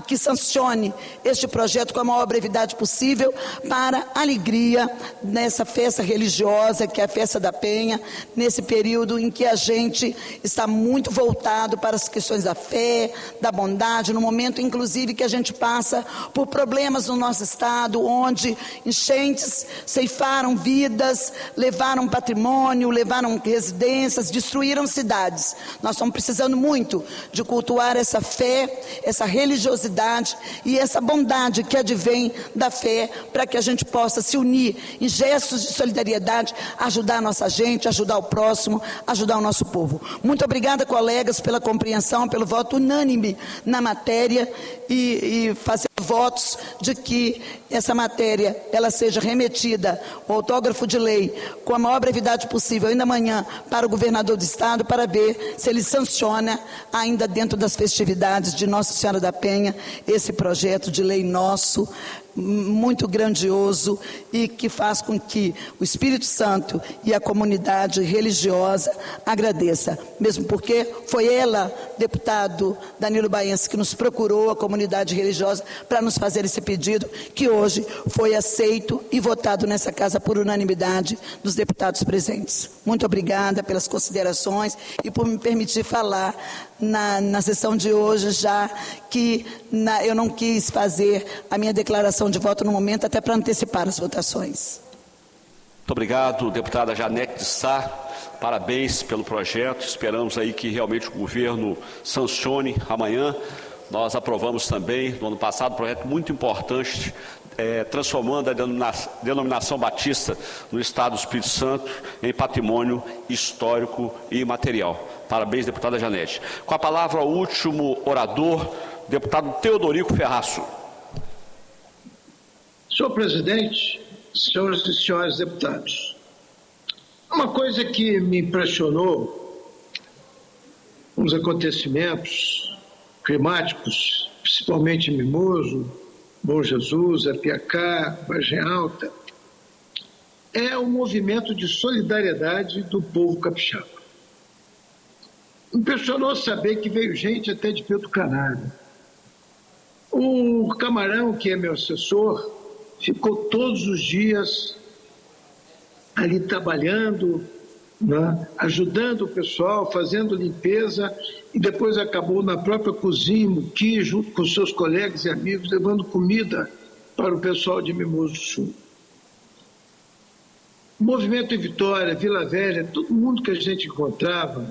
S15: que sancione este projeto com a maior brevidade possível, para alegria nessa festa religiosa que é a Festa da Penha, nesse período em que a gente está muito voltado para as questões da fé, da bondade, no momento inclusive que a gente passa por problemas no nosso estado, onde enchentes ceifaram vidas, levaram patrimônio, levaram residências, destruíram cidades. Nós estamos precisando muito de cultuar essa fé, essa religiosidade e essa bondade que advém da fé, para que a gente possa se unir em gestos de solidariedade, ajudar a nossa gente, ajudar o próximo, ajudar o nosso povo. Muito obrigada, colegas, pela compreensão, pelo voto unânime na matéria, e fazer votos de que essa matéria ela seja remetida, o autógrafo de lei, com a maior brevidade possível, ainda amanhã, para o governador do estado, para ver se ele sanciona, ainda dentro das festividades de Nossa Senhora da Penha, esse projeto de lei nosso, muito grandioso, e que faz com que o Espírito Santo e a comunidade religiosa agradeça, mesmo porque foi ela, deputado Danilo Baense, que nos procurou, a comunidade religiosa, para nos fazer esse pedido, que hoje foi aceito e votado nessa casa por unanimidade dos deputados presentes. Muito obrigada pelas considerações e por me permitir falar na sessão de hoje, já que eu não quis fazer a minha declaração de voto no momento, até para antecipar as votações.
S3: Muito obrigado, deputada Janete de Sá. Parabéns pelo projeto. Esperamos aí que realmente o governo sancione amanhã. Nós aprovamos também, no ano passado, um projeto muito importante, transformando a denominação batista no estado do Espírito Santo em patrimônio histórico e imaterial. Parabéns, deputada Janete. Com a palavra, o último orador, deputado Teodorico Ferraço.
S12: Senhor presidente, senhoras e senhores deputados, uma coisa que me impressionou nos acontecimentos climáticos, principalmente em Mimoso, Bom Jesus, Apiacá, Vargem Alta, é o movimento de solidariedade do povo capixaba. Impressionou saber que veio gente até de Pedro Canário. O Camarão, que é meu assessor, ficou todos os dias ali trabalhando, né, ajudando o pessoal, fazendo limpeza, e depois acabou na própria cozinha, Muqui, junto com seus colegas e amigos, levando comida para o pessoal de Mimoso Sul. O movimento em Vitória, Vila Velha, todo mundo que a gente encontrava,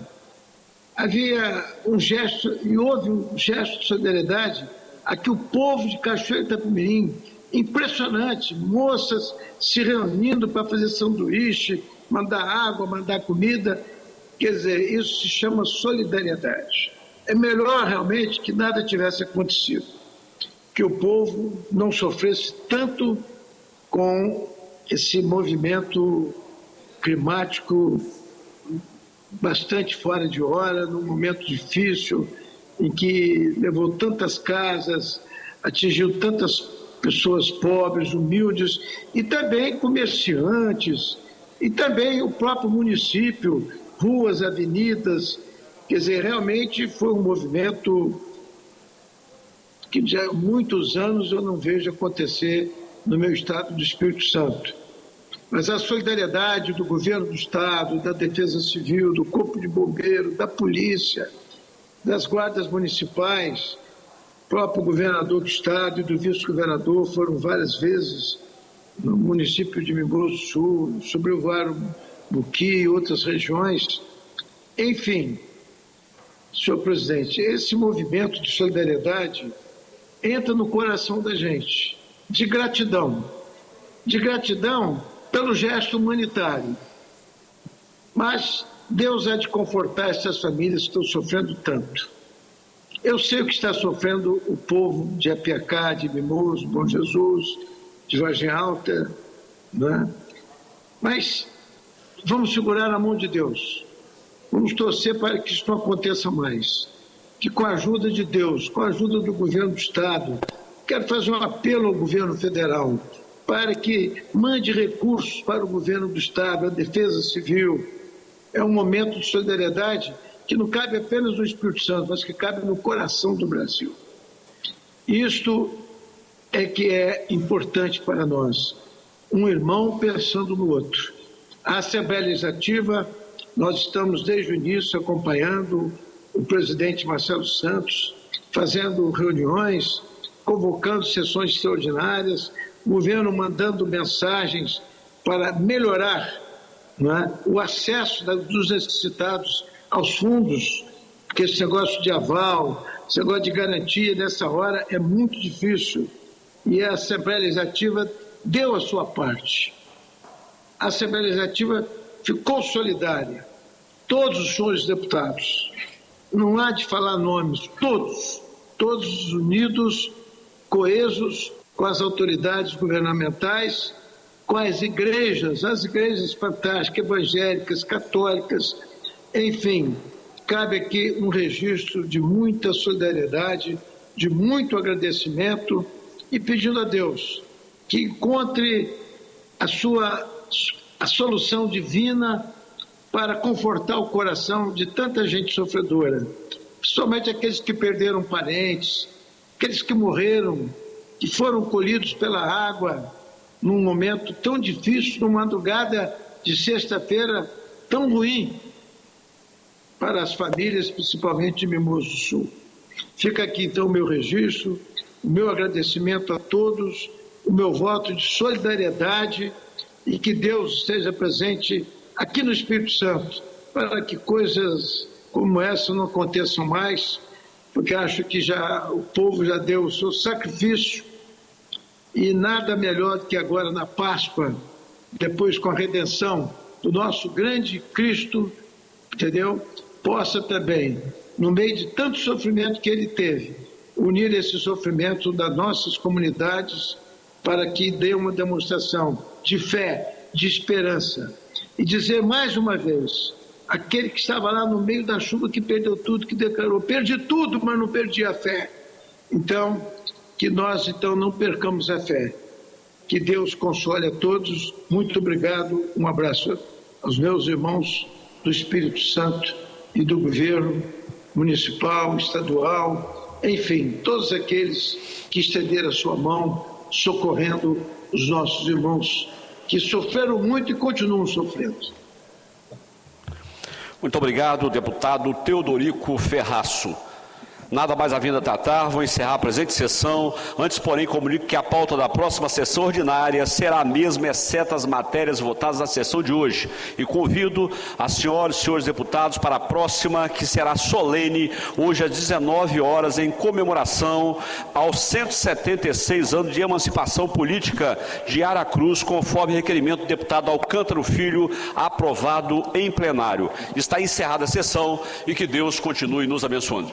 S12: havia um gesto, e houve um gesto de solidariedade a que o povo de Cachoeira de Itapemirim, impressionante, moças se reunindo para fazer sanduíche, mandar água, mandar comida. Quer dizer, isso se chama solidariedade. É melhor realmente que nada tivesse acontecido, que o povo não sofresse tanto com esse movimento climático bastante fora de hora, num momento difícil, em que levou tantas casas, atingiu tantas pessoas pobres, humildes, e também comerciantes, e também o próprio município, ruas, avenidas. Quer dizer, realmente foi um movimento que já há muitos anos eu não vejo acontecer no meu estado do Espírito Santo. Mas a solidariedade do governo do estado, da Defesa Civil, do Corpo de Bombeiros, da Polícia, das guardas municipais, o próprio governador do estado e do vice-governador foram várias vezes no município de Mimoso Sul, sobrevoaram Buqui e outras regiões. Enfim, senhor presidente, esse movimento de solidariedade entra no coração da gente, de gratidão pelo gesto humanitário. Mas Deus há de confortar essas famílias que estão sofrendo tanto. Eu sei o que está sofrendo o povo de Apiacá, de Mimoso, Bom Jesus, de Vargem Alta, né? Mas vamos segurar a mão de Deus. Vamos torcer para que isso não aconteça mais. Que com a ajuda de Deus, com a ajuda do governo do Estado, quero fazer um apelo ao governo federal para que mande recursos para o governo do Estado, a Defesa Civil. É um momento de solidariedade que não cabe apenas no Espírito Santo, mas que cabe no coração do Brasil. Isto é que é importante para nós. Um irmão pensando no outro. A Assembleia Legislativa, nós estamos desde o início acompanhando o presidente Marcelo Santos, fazendo reuniões, convocando sessões extraordinárias, o governo mandando mensagens para melhorar, não é, o acesso dos necessitados aos fundos, porque esse negócio de aval, esse negócio de garantia nessa hora é muito difícil. E a Assembleia Legislativa deu a sua parte. A Assembleia Legislativa ficou solidária. Todos os senhores deputados, não há de falar nomes, todos unidos, coesos com as autoridades governamentais, com as igrejas fantásticas, evangélicas, católicas, enfim, cabe aqui um registro de muita solidariedade, de muito agradecimento e pedindo a Deus que encontre a solução divina para confortar o coração de tanta gente sofredora, principalmente aqueles que perderam parentes, aqueles que morreram, que foram colhidos pela água num momento tão difícil, numa madrugada de sexta-feira tão ruim para as famílias, principalmente de Mimoso do Sul. Fica aqui então o meu registro, o meu agradecimento a todos, o meu voto de solidariedade e que Deus esteja presente aqui no Espírito Santo para que coisas como essa não aconteçam mais, porque acho que o povo já deu o seu sacrifício e nada melhor do que agora na Páscoa, depois com a redenção do nosso grande Cristo, entendeu? Possa também, no meio de tanto sofrimento que ele teve, unir esse sofrimento das nossas comunidades para que dê uma demonstração de fé, de esperança. E dizer mais uma vez, aquele que estava lá no meio da chuva, que perdeu tudo, que declarou, perdi tudo, mas não perdi a fé. Então, que nós não percamos a fé. Que Deus console a todos. Muito obrigado. Um abraço aos meus irmãos do Espírito Santo e do governo municipal, estadual, enfim, todos aqueles que estenderam a sua mão, socorrendo os nossos irmãos que sofreram muito e continuam sofrendo.
S3: Muito obrigado, deputado Teodorico Ferraço. Nada mais a vinda tratar, vou encerrar a presente sessão. Antes, porém, comunico que a pauta da próxima sessão ordinária será a mesma, exceto as matérias votadas na sessão de hoje. E convido as senhoras e senhores deputados para a próxima, que será solene, hoje às 19 horas, em comemoração aos 176 anos de emancipação política de Aracruz, conforme requerimento do deputado Alcântara Filho, aprovado em plenário. Está encerrada a sessão e que Deus continue nos abençoando.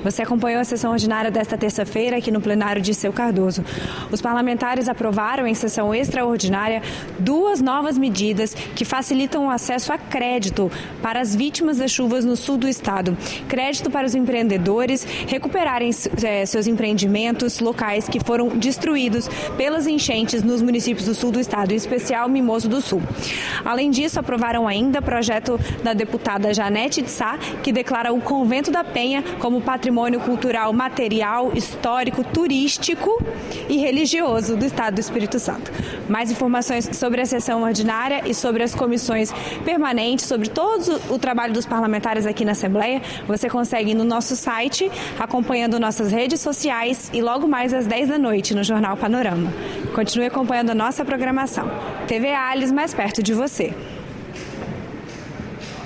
S1: Você acompanhou a sessão ordinária desta terça-feira aqui no plenário de Seu Cardoso. Os parlamentares aprovaram em sessão extraordinária 2 novas medidas que facilitam o acesso a crédito para as vítimas das chuvas no sul do estado. Crédito para os empreendedores recuperarem seus empreendimentos locais que foram destruídos pelas enchentes nos municípios do sul do estado, em especial Mimoso do Sul. Além disso, aprovaram ainda projeto da deputada Janete de Sá, que declara o Convento da Penha como patrimônio patrimônio cultural material, histórico, turístico e religioso do Estado do Espírito Santo. Mais informações sobre a sessão ordinária e sobre as comissões permanentes, sobre todo o trabalho dos parlamentares aqui na Assembleia, você consegue no nosso site, acompanhando nossas redes sociais e logo mais às 10 da noite no Jornal Panorama. Continue acompanhando a nossa programação. TV Alhes, mais perto de você.